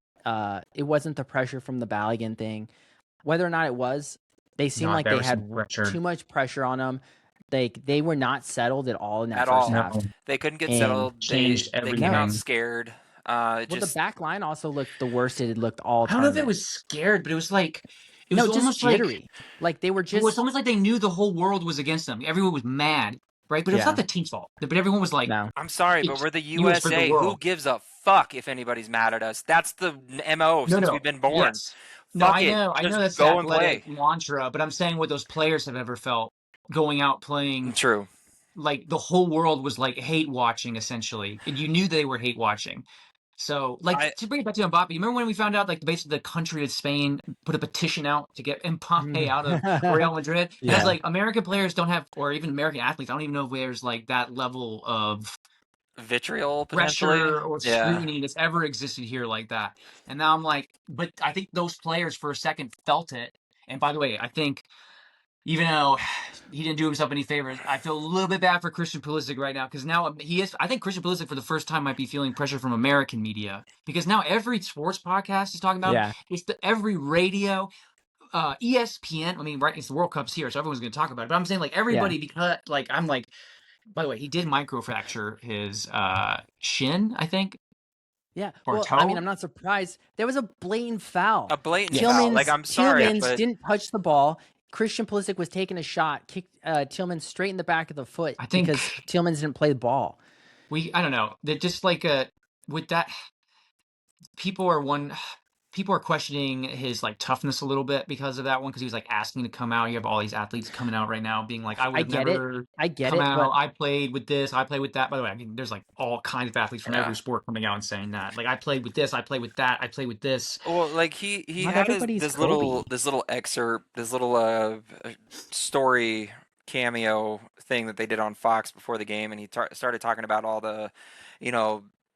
[SPEAKER 1] it wasn't the pressure from the Balogun thing. Whether or not it was, they seemed
[SPEAKER 2] no,
[SPEAKER 1] like
[SPEAKER 2] there
[SPEAKER 1] they
[SPEAKER 2] was some
[SPEAKER 1] had
[SPEAKER 2] pressure.
[SPEAKER 1] too much pressure on them. They were not settled at all in that
[SPEAKER 3] at
[SPEAKER 1] first
[SPEAKER 3] all.
[SPEAKER 1] half.
[SPEAKER 2] No,
[SPEAKER 3] They couldn't get
[SPEAKER 1] And
[SPEAKER 3] settled.
[SPEAKER 2] changed
[SPEAKER 3] They came out
[SPEAKER 2] everything.
[SPEAKER 3] scared.
[SPEAKER 1] Well, the
[SPEAKER 3] Just
[SPEAKER 1] back line also looked the worst it had looked all
[SPEAKER 2] I don't know if it
[SPEAKER 1] tournament.
[SPEAKER 2] was scared, but it was like it
[SPEAKER 1] No,
[SPEAKER 2] was
[SPEAKER 1] just
[SPEAKER 2] almost like
[SPEAKER 1] jittery. Like they were
[SPEAKER 2] it was
[SPEAKER 1] just
[SPEAKER 2] almost like they knew the whole world was against them. Everyone was mad, right? But it was not
[SPEAKER 1] yeah.
[SPEAKER 2] the team's fault. But everyone was like,
[SPEAKER 1] No.
[SPEAKER 3] I'm sorry, but
[SPEAKER 2] "It's
[SPEAKER 3] we're the
[SPEAKER 2] U.S. for the
[SPEAKER 3] USA. Who
[SPEAKER 2] world."
[SPEAKER 3] gives a fuck if anybody's mad at us? That's the MO
[SPEAKER 2] No,
[SPEAKER 3] since
[SPEAKER 2] no,
[SPEAKER 3] we've been born.
[SPEAKER 2] yes, no,
[SPEAKER 3] Fuck
[SPEAKER 2] I
[SPEAKER 3] it.
[SPEAKER 2] know
[SPEAKER 3] Just
[SPEAKER 2] that's the
[SPEAKER 3] go and play.
[SPEAKER 2] athletic mantra, but I'm saying what those players have ever felt going out playing.
[SPEAKER 3] True.
[SPEAKER 2] Like the whole world was like hate watching essentially, and you knew they were hate watching. So, like to bring it back to Mbappe, you remember when we found out like basically the country of Spain put a petition out to get Mbappe out of Real Madrid? And
[SPEAKER 1] Yeah.
[SPEAKER 2] it's like American players don't have, or even American athletes, I don't even know if there's like that level of
[SPEAKER 3] Vitriol potentially.
[SPEAKER 2] pressure or
[SPEAKER 3] Yeah.
[SPEAKER 2] scrutiny that's ever existed here like that. And now I'm like, but I think those players for a second felt it. And by the way, I think even though he didn't do himself any favors, I feel a little bit bad for Christian Pulisic right now because now he is. I think Christian Pulisic for the first time might be feeling pressure from American media because now every sports podcast is talking about
[SPEAKER 1] Yeah.
[SPEAKER 2] it's every radio, ESPN. I mean, right? It's the World Cup's here, so everyone's going to talk about it. But I'm saying like everybody because like I'm like. By the way, he did microfracture his shin, I think.
[SPEAKER 1] Yeah.
[SPEAKER 2] Or
[SPEAKER 1] Well,
[SPEAKER 2] toe.
[SPEAKER 1] I mean, I'm not surprised. There was a blatant foul.
[SPEAKER 3] A blatant foul. Like I'm sorry,
[SPEAKER 1] Tillmans
[SPEAKER 3] but
[SPEAKER 1] didn't touch the ball. Christian Pulisic was taking a shot, kicked Tillman straight in the back of the foot because Tillmans didn't play the ball.
[SPEAKER 2] I don't know. They're just like with that people are questioning his like toughness a little bit because of that one because he was like asking to come out. You have all these athletes coming out right now being like, I would never
[SPEAKER 1] get
[SPEAKER 2] come
[SPEAKER 1] it,
[SPEAKER 2] out.
[SPEAKER 1] but
[SPEAKER 2] I played with this, I played with that. By the way, I mean there's like all kinds of athletes from every sport coming out and saying that. Like I played with this, I played with that, I played with this.
[SPEAKER 3] Well, like he
[SPEAKER 1] Not
[SPEAKER 3] had
[SPEAKER 1] everybody's
[SPEAKER 3] this
[SPEAKER 1] Kobe.
[SPEAKER 3] little excerpt, this little story cameo thing that they did on Fox before the game, and he started talking about all the,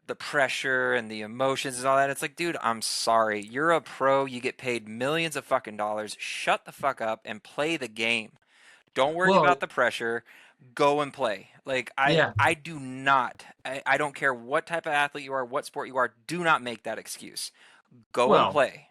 [SPEAKER 3] the pressure and the emotions and all that. It's like, dude, I'm sorry. You're a pro. You get paid millions of fucking dollars. Shut the fuck up and play the game. Don't worry about the pressure. Go and play. Like I do not. I don't care what type of athlete you are, what sport you are. Do not make that excuse. Go and play.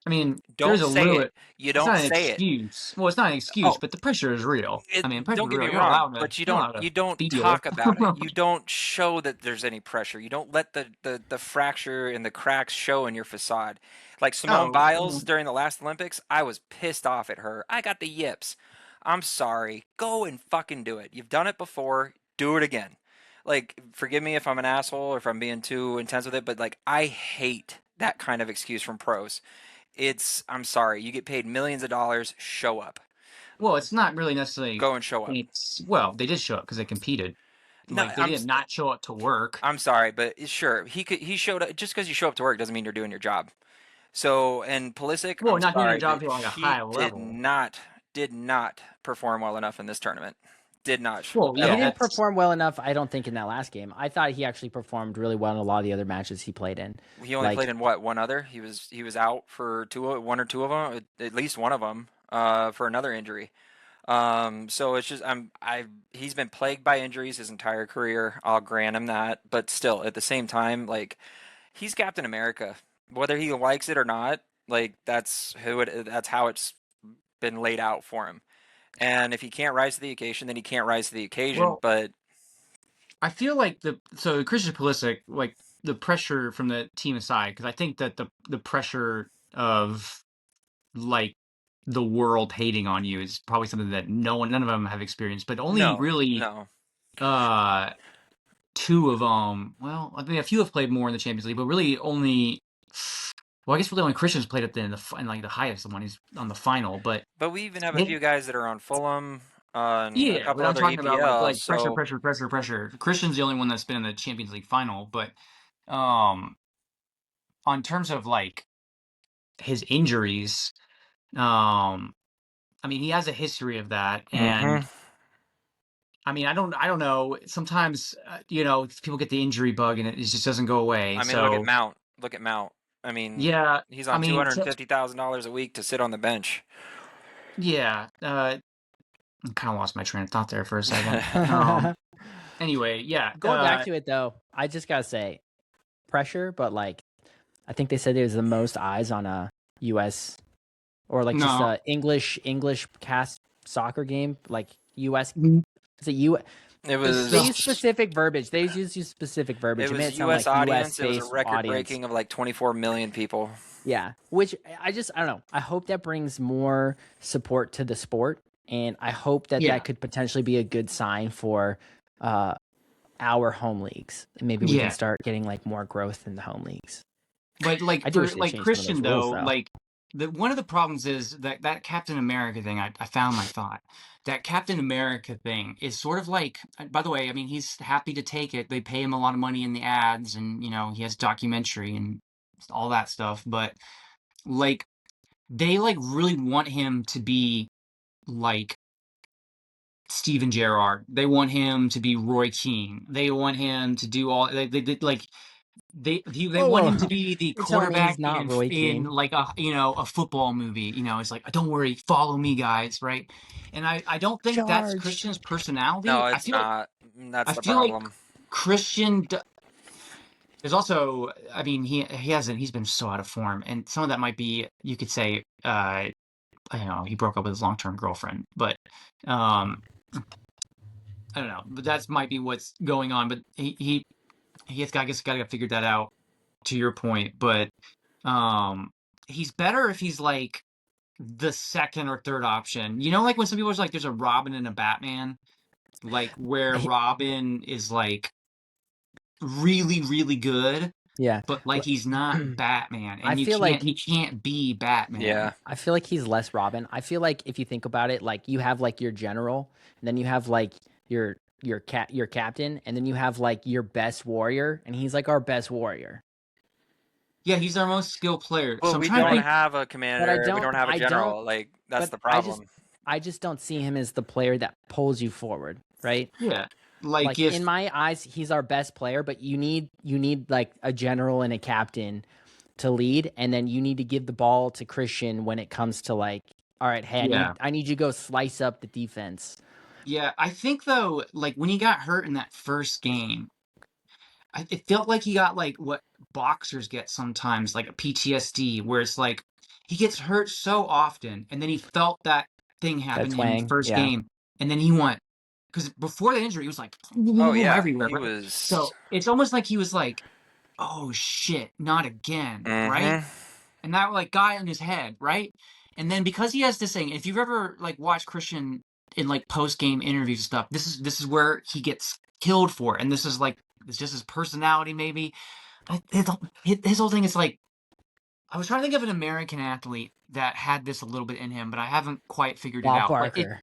[SPEAKER 2] I mean,
[SPEAKER 3] don't
[SPEAKER 2] there's a
[SPEAKER 3] say
[SPEAKER 2] little.
[SPEAKER 3] it. You don't
[SPEAKER 2] it's not an
[SPEAKER 3] say
[SPEAKER 2] excuse. Well, it's not an excuse, but the pressure is real. I mean, pressure
[SPEAKER 3] don't
[SPEAKER 2] is
[SPEAKER 3] get
[SPEAKER 2] real.
[SPEAKER 3] me
[SPEAKER 2] You're
[SPEAKER 3] wrong,
[SPEAKER 2] allowed to,
[SPEAKER 3] but you don't
[SPEAKER 2] feel
[SPEAKER 3] talk
[SPEAKER 2] it.
[SPEAKER 3] about it. You don't show that there's any pressure. You don't let the fracture and the cracks show in your facade. Like Simone Biles during the last Olympics, I was pissed off at her. I got the yips. I'm sorry. Go and fucking do it. You've done it before. Do it again. Like, forgive me if I'm an asshole or if I'm being too intense with it, but like I hate that kind of excuse from pros. I'm sorry, you get paid millions of dollars, show up.
[SPEAKER 2] Well, it's not really necessarily
[SPEAKER 3] go and show up.
[SPEAKER 2] Well, they did show up because they competed. Like they did not show up to work.
[SPEAKER 3] I'm sorry, but sure, he showed up. Just because you show up to work doesn't mean you're doing your job. So, and Pulisic,
[SPEAKER 2] well,
[SPEAKER 3] I'm
[SPEAKER 2] not
[SPEAKER 3] sorry,
[SPEAKER 2] doing your job to like a high level.
[SPEAKER 3] Did not perform well enough in this tournament. Did not.
[SPEAKER 1] Well, he didn't perform well enough, I don't think, in that last game. I thought he actually performed really well in a lot of the other matches he played in.
[SPEAKER 3] He only played in what, one other? He was out for one or two of them, at least one of them. for another injury. So it's just he's been plagued by injuries his entire career. I'll grant him that, but still, at the same time, like he's Captain America, whether he likes it or not. Like that's how it's been laid out for him. And if he can't rise to the occasion, then he can't rise to the occasion.
[SPEAKER 2] Well,
[SPEAKER 3] But
[SPEAKER 2] I feel like Christian Pulisic, like the pressure from the team aside, because I think that the pressure of like the world hating on you is probably something that none of them have experienced, but only really
[SPEAKER 3] no.
[SPEAKER 2] uh two of them. Well, I mean, a few have played more in the Champions League, but really only. Well, I guess really only Christian's played at in like the highest one. He's on the final, but
[SPEAKER 3] But we even have a
[SPEAKER 2] they,
[SPEAKER 3] few guys that are on Fulham, and a
[SPEAKER 2] yeah, but
[SPEAKER 3] couple
[SPEAKER 2] I'm
[SPEAKER 3] other
[SPEAKER 2] talking about like
[SPEAKER 3] EPLs.
[SPEAKER 2] pressure,
[SPEAKER 3] So
[SPEAKER 2] pressure, pressure, pressure. Christian's the only one that's been in the Champions League final, but um, on terms of like his injuries, I mean, he has a history of that, and
[SPEAKER 3] Mhm.
[SPEAKER 2] I mean, I don't know. Sometimes, people get the injury bug and it just doesn't go away.
[SPEAKER 3] I mean, look at
[SPEAKER 2] So
[SPEAKER 3] Mount. Look at Mount. I mean,
[SPEAKER 2] yeah,
[SPEAKER 3] he's
[SPEAKER 2] I
[SPEAKER 3] on
[SPEAKER 2] mean,
[SPEAKER 3] $250,000 a week to sit on the bench.
[SPEAKER 2] yeah. I kind of lost my train of thought there for a second. Anyway, yeah.
[SPEAKER 1] Going back to it though, I just gotta say pressure, but like I think they said there was the most eyes on a U.S. or like just
[SPEAKER 2] No.
[SPEAKER 1] a English cast soccer game, like U.S.
[SPEAKER 2] Mm.
[SPEAKER 1] Is it U?
[SPEAKER 3] It was
[SPEAKER 1] They use specific verbiage. They use specific verbiage.
[SPEAKER 3] it
[SPEAKER 1] It made
[SPEAKER 3] was
[SPEAKER 1] it sound
[SPEAKER 3] U.S.
[SPEAKER 1] like U.S.
[SPEAKER 3] audience. It was a
[SPEAKER 1] based
[SPEAKER 3] record
[SPEAKER 1] audience.
[SPEAKER 3] breaking of like 24 million people.
[SPEAKER 1] Yeah, which I don't know. I hope that brings more support to the sport, and I hope that
[SPEAKER 2] Yeah.
[SPEAKER 1] that could potentially be a good sign for our home leagues. Maybe we
[SPEAKER 2] Yeah.
[SPEAKER 1] can start getting like more growth in the home leagues.
[SPEAKER 2] But like
[SPEAKER 1] I do
[SPEAKER 2] for
[SPEAKER 1] wish they
[SPEAKER 2] like
[SPEAKER 1] changed some of
[SPEAKER 2] Christian
[SPEAKER 1] those rules,
[SPEAKER 2] though,
[SPEAKER 1] though.
[SPEAKER 2] like one of the problems is that Captain America thing. I found my thought. That Captain America thing is sort of like. By the way, I mean he's happy to take it. They pay him a lot of money in the ads, and he has documentary and all that stuff. But like they like really want him to be like Steven Gerrard. They want him to be Roy Keane. They want him to do all they like they want him to be the
[SPEAKER 1] You're telling me
[SPEAKER 2] quarterback
[SPEAKER 1] he's not Roy
[SPEAKER 2] in
[SPEAKER 1] Keane?
[SPEAKER 2] like a football movie. It's like, don't worry, follow me, guys, right? And I don't think that's
[SPEAKER 1] Charge.
[SPEAKER 2] Christian's personality.
[SPEAKER 3] No,
[SPEAKER 2] I
[SPEAKER 3] it's
[SPEAKER 2] feel like
[SPEAKER 3] not. That's
[SPEAKER 2] I
[SPEAKER 3] the
[SPEAKER 2] feel like
[SPEAKER 3] problem.
[SPEAKER 2] Christian there's also, I mean, he's been so out of form, and some of that might be, you could say, I don't know, he broke up with his long-term girlfriend, but um I don't know, but that might be what's going on. But he has, I guess, got to figure that out. To your point, but he's better if he's like the second or third option. Like when some people are like, "There's a Robin and a Batman," like where Robin is like really, really good,
[SPEAKER 1] Yeah,
[SPEAKER 2] but like he's not Batman,
[SPEAKER 1] I
[SPEAKER 2] and
[SPEAKER 1] feel like
[SPEAKER 2] he can't be Batman.
[SPEAKER 3] Yeah.
[SPEAKER 1] I feel like he's less Robin. I feel like if you think about it, like you have like your general, and then you have like your captain, and then you have like your best warrior, and he's like our best warrior.
[SPEAKER 2] Yeah, he's our most skilled player.
[SPEAKER 3] Well,
[SPEAKER 2] So I'm
[SPEAKER 3] we
[SPEAKER 2] trying to
[SPEAKER 3] don't
[SPEAKER 2] think.
[SPEAKER 3] have a
[SPEAKER 1] But
[SPEAKER 3] commander. We don't have a general. Like that's
[SPEAKER 1] but
[SPEAKER 3] the problem.
[SPEAKER 1] I just don't see him as the player that pulls you forward, right?
[SPEAKER 2] Yeah,
[SPEAKER 1] Like
[SPEAKER 2] if
[SPEAKER 1] in my eyes, he's our best player, but you need like a general and a captain to lead, and then you need to give the ball to Christian when it comes to like, all right, hey,
[SPEAKER 2] yeah.
[SPEAKER 1] I need you to go slice up the defense.
[SPEAKER 2] Yeah, I think though, like when he got hurt in that first game, it felt like he got like what boxers get sometimes, like a PTSD, where it's like he gets hurt so often, and then he felt that thing
[SPEAKER 1] That
[SPEAKER 2] happen in the
[SPEAKER 1] twang,
[SPEAKER 2] first
[SPEAKER 1] yeah.
[SPEAKER 2] game, and then he went because before the injury, he was like
[SPEAKER 3] Oh yeah,
[SPEAKER 2] everywhere.
[SPEAKER 3] he
[SPEAKER 2] Right?
[SPEAKER 3] was.
[SPEAKER 2] So it's almost like he was like, "Oh shit, not again," right?
[SPEAKER 3] Mhm.
[SPEAKER 2] And that like got in his head, right? And then because he has this thing, if you've ever like watched Christian in like post game interviews and stuff, this is where he gets killed for, and this is like it's just his personality maybe. His whole thing is like I was trying to think of an American athlete that had this a little bit in him, but I haven't quite figured it
[SPEAKER 1] Bob
[SPEAKER 2] out.
[SPEAKER 1] Barker.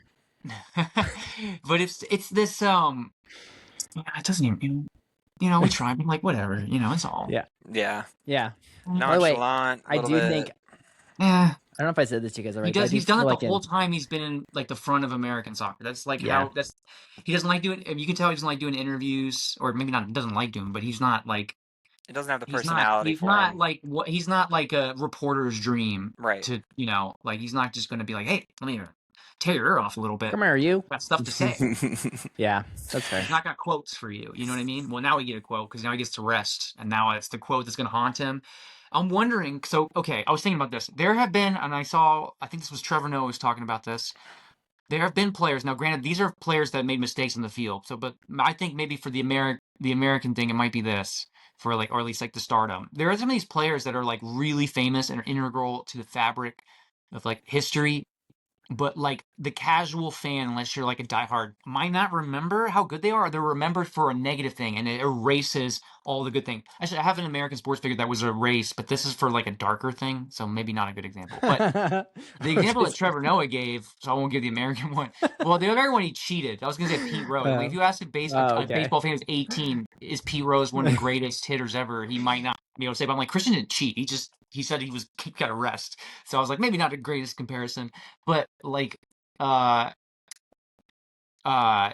[SPEAKER 2] But it's this it doesn't even we try, but like whatever, it's all
[SPEAKER 1] Yeah.
[SPEAKER 3] Yeah.
[SPEAKER 1] Yeah. By the way,
[SPEAKER 3] Nonchalant.
[SPEAKER 1] I do think
[SPEAKER 2] yeah.
[SPEAKER 1] I don't know if I said this to you guys already.
[SPEAKER 2] He does.
[SPEAKER 1] But I do
[SPEAKER 2] He's done
[SPEAKER 1] feel
[SPEAKER 2] it the
[SPEAKER 1] like
[SPEAKER 2] whole time he's been in like the front of American soccer. That's like
[SPEAKER 1] Yeah.
[SPEAKER 2] how that's. He doesn't like doing. You can tell he doesn't like doing interviews, or maybe not doesn't like doing, but he's not like
[SPEAKER 3] It doesn't have the
[SPEAKER 2] He's not
[SPEAKER 3] personality
[SPEAKER 2] he's
[SPEAKER 3] for
[SPEAKER 2] not
[SPEAKER 3] him.
[SPEAKER 2] like what he's not like a reporter's dream
[SPEAKER 3] Right.
[SPEAKER 2] to, like he's not just going to be like, "Hey, let me tear your ear off a little bit.
[SPEAKER 1] Come here, you.
[SPEAKER 2] Got stuff to say."
[SPEAKER 1] Yeah, that's fair.
[SPEAKER 2] He's not got quotes for you. You know what I mean? Well, now we get a quote because now he gets to rest, and now it's the quote that's going to haunt him. I'm wondering. So, okay, I was thinking about this. There have been, and I think this was Trevor Noah was talking about this. There have been players. Now, granted, these are players that made mistakes in the field. So, but I think maybe for the American thing, it might be this for like, or at least like the stardom. There are some of these players that are like really famous and are integral to the fabric of like history, but like the casual fan, unless you're like a diehard, might not remember how good they are. Or they're remembered for a negative thing, and it erases all the good things. Actually, I have an American sports figure that was erased, but this is for like a darker thing, so maybe not a good example. But the example that Trevor Noah gave, so I won't give the American one. Well, the American one, he cheated. I was going to say Pete Rose. Like, if you ask a
[SPEAKER 1] Okay.
[SPEAKER 2] baseball fan who's 18, is Pete Rose one of the greatest hitters ever? He might not be able to say, but I'm like, Christian didn't cheat. He said he got a rest. So I was like, maybe not the greatest comparison, but like, uh, uh,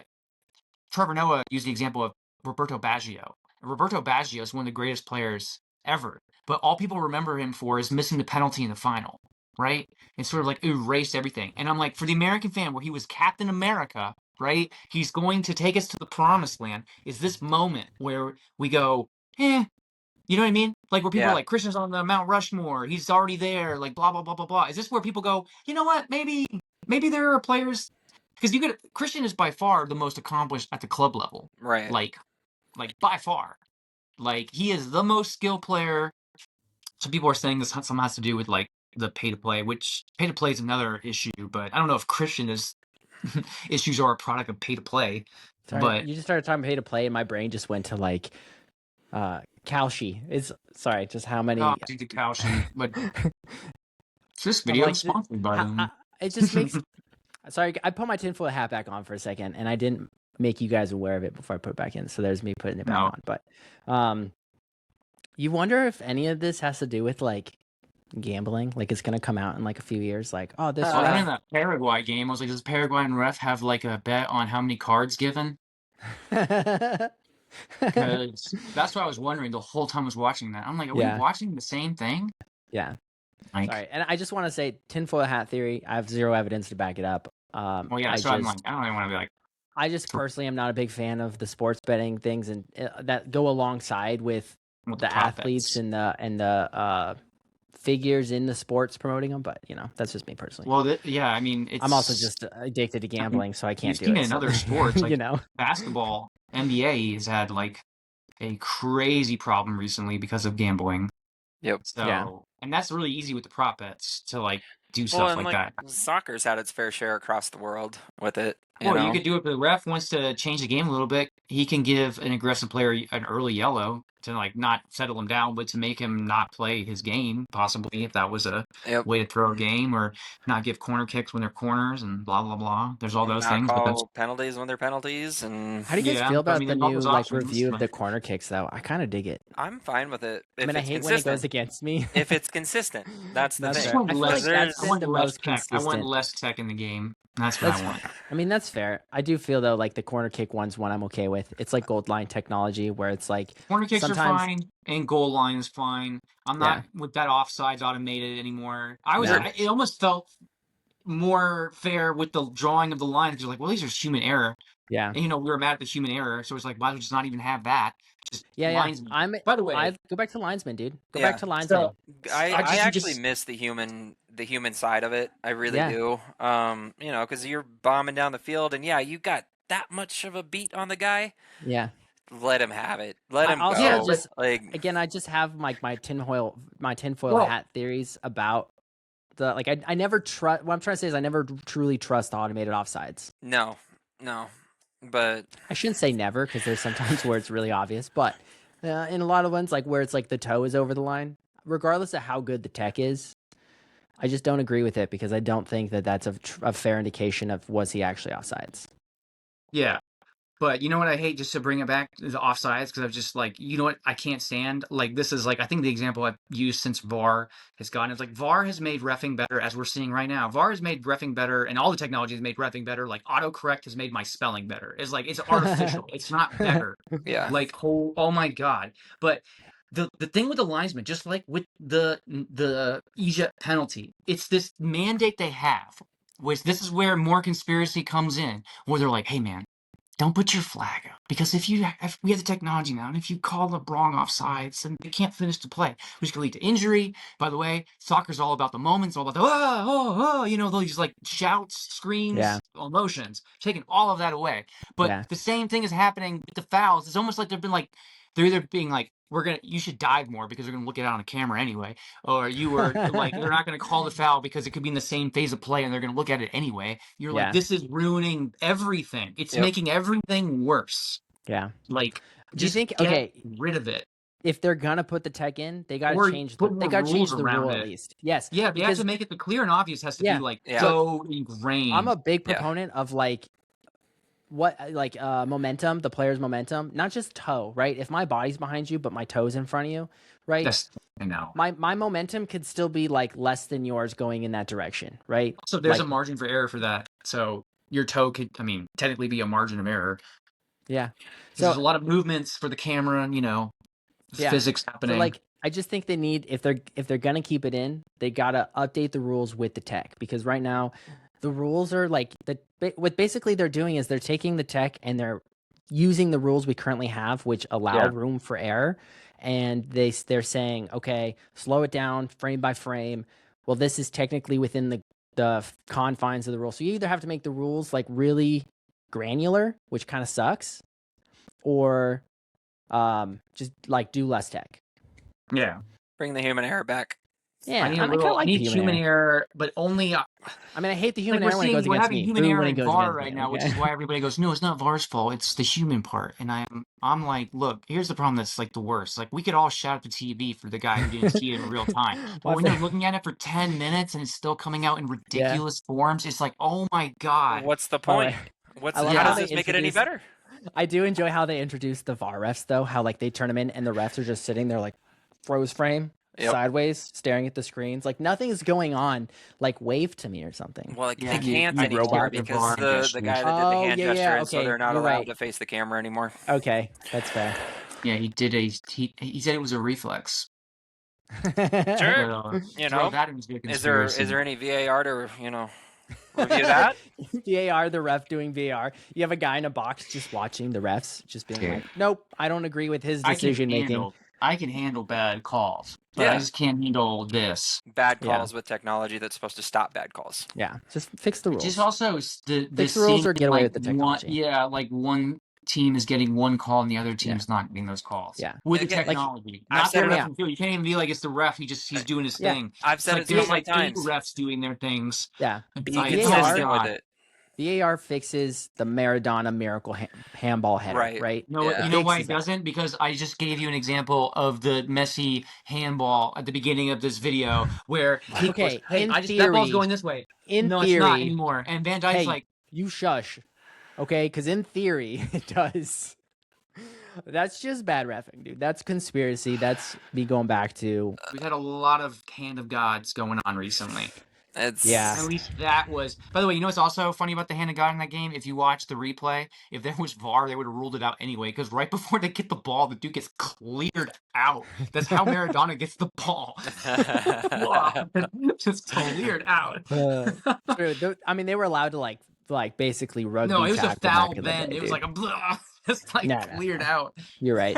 [SPEAKER 2] Trevor Noah used the example of Roberto Baggio. Roberto Baggio is one of the greatest players ever, but all people remember him for is missing the penalty in the final, right? And sort of like erased everything. And I'm like, for the American fan, where he was Captain America, right? He's going to take us to the promised land. Is this moment where we go, you know what I mean? Like where people are
[SPEAKER 3] Yeah.
[SPEAKER 2] like, Christian's on the Mount Rushmore, he's already there, like blah blah blah blah blah. Is this where people go, you know what? Maybe there are players because Christian is by far the most accomplished at the club level.
[SPEAKER 3] Right.
[SPEAKER 2] Like by far. Like he is the most skilled player. Some people are saying this somehow has to do with like the pay to play, which pay to play is another issue, but I don't know if Christian is issues are a product of pay to play.
[SPEAKER 1] Sorry,
[SPEAKER 2] But
[SPEAKER 1] you just started talking pay to play, and my brain just went to like Kalshi. It's sorry, just how many
[SPEAKER 2] dude, the Kalshi, but this
[SPEAKER 1] I'm
[SPEAKER 2] video
[SPEAKER 1] like,
[SPEAKER 2] is sponsored by them.
[SPEAKER 1] it just makes sorry, I put my tinfoil hat back on for a second, and I didn't make you guys aware of it before I put it back in. So there's me putting it back
[SPEAKER 2] No.
[SPEAKER 1] on. But you wonder if any of this has to do with like gambling. Like it's gonna come out in like a few years. Like, oh, this
[SPEAKER 2] Well,
[SPEAKER 1] ref-
[SPEAKER 2] in that Paraguay game, I was like, does Paraguayan ref have like a bet on how many cards given? Because that's what I was wondering the whole time I was watching that. I'm like, are we
[SPEAKER 1] Yeah.
[SPEAKER 2] watching the same thing?
[SPEAKER 1] Yeah.
[SPEAKER 2] Like,
[SPEAKER 1] Sorry, and I just want to say tinfoil hat theory. I have zero evidence to back it up.
[SPEAKER 2] well, yeah.
[SPEAKER 1] I
[SPEAKER 2] So I'm
[SPEAKER 1] just,
[SPEAKER 2] like, I don't even want to be like,
[SPEAKER 1] I just personally am not a big fan of the sports betting things and that go alongside with
[SPEAKER 2] with
[SPEAKER 1] the athletes and the figures in the sports promoting them. But you know, that's just me personally.
[SPEAKER 2] Well, yeah. I mean, it's.
[SPEAKER 1] I'm also just addicted to gambling, so I can't
[SPEAKER 2] You've
[SPEAKER 1] do
[SPEAKER 2] seen
[SPEAKER 1] it.
[SPEAKER 2] it in
[SPEAKER 1] so-
[SPEAKER 2] other sports, like
[SPEAKER 1] you know.
[SPEAKER 2] basketball. NBA has had like a crazy problem recently because of gambling.
[SPEAKER 3] Yep.
[SPEAKER 2] So,
[SPEAKER 1] Yeah.
[SPEAKER 2] and that's really easy with the prop bets to like do
[SPEAKER 3] Well,
[SPEAKER 2] stuff
[SPEAKER 3] and
[SPEAKER 2] like that.
[SPEAKER 3] soccer's had its fair share across the world with it. You
[SPEAKER 2] Well,
[SPEAKER 3] know?
[SPEAKER 2] you could do it if the ref wants to change the game a little bit. He can give an aggressive player an early yellow to like not settle him down, but to make him not play his game, possibly if that was a
[SPEAKER 3] Yep.
[SPEAKER 2] way to throw a game, or not give corner kicks when they're corners and blah blah blah. There's all
[SPEAKER 3] And
[SPEAKER 2] those
[SPEAKER 3] not
[SPEAKER 2] things, but that's
[SPEAKER 3] call penalties when they're penalties, and
[SPEAKER 1] How do you guys
[SPEAKER 2] yeah.
[SPEAKER 1] feel
[SPEAKER 2] but I
[SPEAKER 1] about
[SPEAKER 2] mean,
[SPEAKER 1] the
[SPEAKER 2] there's all
[SPEAKER 1] new
[SPEAKER 2] those
[SPEAKER 1] like
[SPEAKER 2] options,
[SPEAKER 1] review of
[SPEAKER 2] but-
[SPEAKER 1] the corner kicks though? I kind of dig it.
[SPEAKER 3] I'm fine with it. If
[SPEAKER 1] I mean, I
[SPEAKER 3] it's
[SPEAKER 1] hate when it
[SPEAKER 3] consistent.
[SPEAKER 1] goes against me.
[SPEAKER 3] If it's consistent, that's the
[SPEAKER 1] That's
[SPEAKER 2] I just
[SPEAKER 3] thing.
[SPEAKER 1] fair.
[SPEAKER 2] want
[SPEAKER 1] I feel
[SPEAKER 2] less.
[SPEAKER 1] like that's
[SPEAKER 2] I
[SPEAKER 1] been
[SPEAKER 2] want
[SPEAKER 1] the
[SPEAKER 2] less
[SPEAKER 1] most
[SPEAKER 2] tech. I want
[SPEAKER 1] consistent.
[SPEAKER 2] less tech in the game. That's what
[SPEAKER 1] That's
[SPEAKER 2] I want.
[SPEAKER 1] I mean, that's fair. I do feel though, like the corner kick one's one I'm okay with. It's like gold line technology where it's like
[SPEAKER 2] Corner kicks are
[SPEAKER 1] sometimes
[SPEAKER 2] fine, and goal line is fine. I'm
[SPEAKER 1] Yeah.
[SPEAKER 2] not with that offsides automated anymore.
[SPEAKER 1] No.
[SPEAKER 2] It almost felt more fair with the drawing of the line because you're like, well, these are human error.
[SPEAKER 1] yeah.
[SPEAKER 2] And, we were mad at the human error, so it's like, why don't we just not even have that? Just
[SPEAKER 1] Yeah.
[SPEAKER 2] linesman. By the way,
[SPEAKER 1] I go back to linesman, dude. Go
[SPEAKER 3] Yeah.
[SPEAKER 1] back to linesman.
[SPEAKER 3] I
[SPEAKER 2] I
[SPEAKER 3] actually
[SPEAKER 2] just-
[SPEAKER 3] miss the human side of it. I really
[SPEAKER 1] Yeah.
[SPEAKER 3] do. Because you're bombing down the field, and yeah, you got that much of a beat on the guy.
[SPEAKER 1] Yeah.
[SPEAKER 3] Let him have it. Let him
[SPEAKER 1] also
[SPEAKER 3] go.
[SPEAKER 1] just
[SPEAKER 3] like
[SPEAKER 1] again, I just have like my tinfoil
[SPEAKER 2] Well-
[SPEAKER 1] hat theories about the like. I never trust. What I'm trying to say is I never truly trust automated offsides.
[SPEAKER 3] no, but
[SPEAKER 1] I shouldn't say never because there's sometimes where it's really obvious, but in a lot of ones like where it's like the toe is over the line, regardless of how good the tech is, I just don't agree with it because I don't think that that's a fair indication of was he actually offsides.
[SPEAKER 2] Yeah. But you know what I hate, just to bring it back to the offsides, because I've just like, you know what I can't stand? Like, this is like, I think the example I've used since VAR has gone is like, VAR has made reffing better, as we're seeing right now. VAR has made reffing better, and all the technology has made reffing better. Like, autocorrect has made my spelling better. It's like, it's artificial. It's not better.
[SPEAKER 3] yeah.
[SPEAKER 2] Like, oh my God. But the thing with the linesman, just like with the Egypt penalty, it's this mandate they have, which this is where more conspiracy comes in, where they're like, hey man, don't put your flag out, because if we have the technology now, and if you call the wrong offsides, then they can't finish the play, which could lead to injury. By the way, soccer's all about the moments, all about the those like shouts, screams,
[SPEAKER 1] Yeah.
[SPEAKER 2] emotions, taking all of that away. But
[SPEAKER 1] Yeah.
[SPEAKER 2] the same thing is happening with the fouls. It's almost like they're either being like, you should dive more because they're gonna look at it on a camera anyway, or you were like, they're not gonna call the foul because it could be in the same phase of play and they're gonna look at it anyway. You're
[SPEAKER 1] Yeah.
[SPEAKER 2] like, this is ruining everything. It's
[SPEAKER 3] Yep.
[SPEAKER 2] making everything worse.
[SPEAKER 1] Yeah.
[SPEAKER 2] Like,
[SPEAKER 1] Do you
[SPEAKER 2] just
[SPEAKER 1] think
[SPEAKER 2] get rid of it.
[SPEAKER 1] if they're gonna put the tech in, they gotta
[SPEAKER 2] Or
[SPEAKER 1] change
[SPEAKER 2] put
[SPEAKER 1] the
[SPEAKER 2] more
[SPEAKER 1] they gotta change
[SPEAKER 2] rules
[SPEAKER 1] the
[SPEAKER 2] around
[SPEAKER 1] rule at
[SPEAKER 2] it.
[SPEAKER 1] least. Yes.
[SPEAKER 2] Yeah, they have
[SPEAKER 1] because
[SPEAKER 2] to make it the clear and obvious has to be like
[SPEAKER 3] Yeah.
[SPEAKER 2] so ingrained.
[SPEAKER 1] I'm a big
[SPEAKER 3] Yeah.
[SPEAKER 1] proponent of like momentum, the player's momentum, not just toe, right? If my body's behind you but my toe's in front of you, right?
[SPEAKER 2] I know.
[SPEAKER 1] My momentum could still be like less than yours going in that direction, right?
[SPEAKER 2] So there's
[SPEAKER 1] Like,
[SPEAKER 2] a margin for error for that. So your toe could, technically be a margin of error.
[SPEAKER 1] yeah.
[SPEAKER 2] So there's a lot of movements for the camera,
[SPEAKER 1] Yeah.
[SPEAKER 2] physics happening.
[SPEAKER 1] So like, I just think they need, if they're gonna keep it in, they gotta update the rules with the tech, because right now the rules are like what basically they're doing is they're taking the tech and they're using the rules we currently have, which allow room for error, and they're saying, okay, slow it down frame by frame. Well, this is technically within the confines of the rule, so you either have to make the rules like really granular, which kind of sucks, or just like do less tech.
[SPEAKER 2] Yeah.
[SPEAKER 3] Bring the human error back.
[SPEAKER 1] Yeah,
[SPEAKER 2] I need
[SPEAKER 1] I
[SPEAKER 2] need human error, but only.
[SPEAKER 1] I mean, I hate the human
[SPEAKER 2] Like
[SPEAKER 1] error when it goes
[SPEAKER 2] we're
[SPEAKER 1] against
[SPEAKER 2] having
[SPEAKER 1] me.
[SPEAKER 2] human
[SPEAKER 1] Boo
[SPEAKER 2] error
[SPEAKER 1] when it
[SPEAKER 2] in
[SPEAKER 1] goes
[SPEAKER 2] VAR
[SPEAKER 1] against
[SPEAKER 2] right
[SPEAKER 1] me.
[SPEAKER 2] now, which is why everybody goes, no, it's not VAR's fault. It's the human part. And I'm like, look, here's the problem that's like the worst. Like, we could all shout at the TV for the guy who didn't see it in real time. But when you're looking at it for 10 minutes and it's still coming out in ridiculous forms, it's like, oh my God.
[SPEAKER 3] What's the
[SPEAKER 1] By the way,
[SPEAKER 3] point?
[SPEAKER 1] I love
[SPEAKER 3] How
[SPEAKER 1] how
[SPEAKER 3] does
[SPEAKER 1] they
[SPEAKER 3] this make it any
[SPEAKER 1] introduce-
[SPEAKER 3] better?
[SPEAKER 1] I do enjoy how they introduce the VAR refs, though. How like they turn them in and the refs are just sitting there like froze frame, sideways, staring at the screens. Like nothing's going on. Like wave to me or something.
[SPEAKER 3] Well, like,
[SPEAKER 2] Yeah,
[SPEAKER 3] they
[SPEAKER 2] you-
[SPEAKER 3] can't
[SPEAKER 2] you
[SPEAKER 3] anymore
[SPEAKER 2] robot
[SPEAKER 3] because
[SPEAKER 2] VAR
[SPEAKER 3] the guy that did the hand gesture, and so
[SPEAKER 1] okay,
[SPEAKER 3] they're not
[SPEAKER 1] you're
[SPEAKER 3] allowed
[SPEAKER 1] right.
[SPEAKER 3] to face the camera anymore.
[SPEAKER 1] Okay, that's fair.
[SPEAKER 2] Yeah, he did he said it was a reflex.
[SPEAKER 3] Sure.
[SPEAKER 2] But,
[SPEAKER 3] You
[SPEAKER 2] throw
[SPEAKER 3] know,
[SPEAKER 2] that into a
[SPEAKER 3] is there
[SPEAKER 2] conspiracy.
[SPEAKER 3] any VAR to review that?
[SPEAKER 1] VAR, the ref doing VAR. You have a guy in a box just watching the refs, just being like, "Nope, I don't agree with his decision making."
[SPEAKER 2] I can handle bad calls, but I just can't handle this.
[SPEAKER 3] Bad calls with technology that's supposed to stop bad calls.
[SPEAKER 1] Yeah, just fix the rules.
[SPEAKER 2] Just also the
[SPEAKER 1] fix the rules or get away with the
[SPEAKER 2] one,
[SPEAKER 1] technology.
[SPEAKER 2] like one team is getting one call and the other team's not getting those calls.
[SPEAKER 1] Yeah,
[SPEAKER 2] with the
[SPEAKER 3] Again,
[SPEAKER 2] technology,
[SPEAKER 3] I've
[SPEAKER 2] not
[SPEAKER 3] said
[SPEAKER 2] the
[SPEAKER 3] it
[SPEAKER 2] ref
[SPEAKER 1] out.
[SPEAKER 2] and field. You can't even be like it's the ref. He's doing his thing.
[SPEAKER 3] I've said
[SPEAKER 2] It's
[SPEAKER 3] it
[SPEAKER 2] like
[SPEAKER 3] so many
[SPEAKER 2] there's like 8
[SPEAKER 3] times.
[SPEAKER 2] refs doing their things.
[SPEAKER 1] Yeah,
[SPEAKER 3] Be
[SPEAKER 2] Like,
[SPEAKER 3] consistent with it.
[SPEAKER 1] VAR fixes the Maradona miracle handball header, right?
[SPEAKER 2] No,
[SPEAKER 3] Yeah.
[SPEAKER 2] you know why it
[SPEAKER 1] Fixes that.
[SPEAKER 2] doesn't? Because I just gave you an example of the Messi handball at the beginning of this video where he
[SPEAKER 1] Okay,
[SPEAKER 2] goes, hey,
[SPEAKER 1] in
[SPEAKER 2] that ball's
[SPEAKER 1] theory-
[SPEAKER 2] going this way.
[SPEAKER 1] In
[SPEAKER 2] No,
[SPEAKER 1] theory,
[SPEAKER 2] it's not anymore. And Van Dijk's
[SPEAKER 1] hey,
[SPEAKER 2] like,
[SPEAKER 1] you shush, okay? Because in theory, it does. That's just bad reffing, dude. That's conspiracy. That's me going back to.
[SPEAKER 2] we've had a lot of hand of gods going on recently.
[SPEAKER 1] Yeah.
[SPEAKER 2] At least that was. By the way, you know what's also funny about the hand of God in that game? If you watch the replay, if there was VAR, they would have ruled it out anyway. Because right before they get the ball, the dude gets cleared out. That's how Maradona gets the ball. Just cleared out.
[SPEAKER 1] True. I mean, they were allowed to like basically rugby.
[SPEAKER 2] No, it was a
[SPEAKER 1] tackle
[SPEAKER 2] foul
[SPEAKER 1] back in the
[SPEAKER 2] then.
[SPEAKER 1] day,
[SPEAKER 2] It was
[SPEAKER 1] dude.
[SPEAKER 2] like a blah, just like cleared out.
[SPEAKER 1] You're right.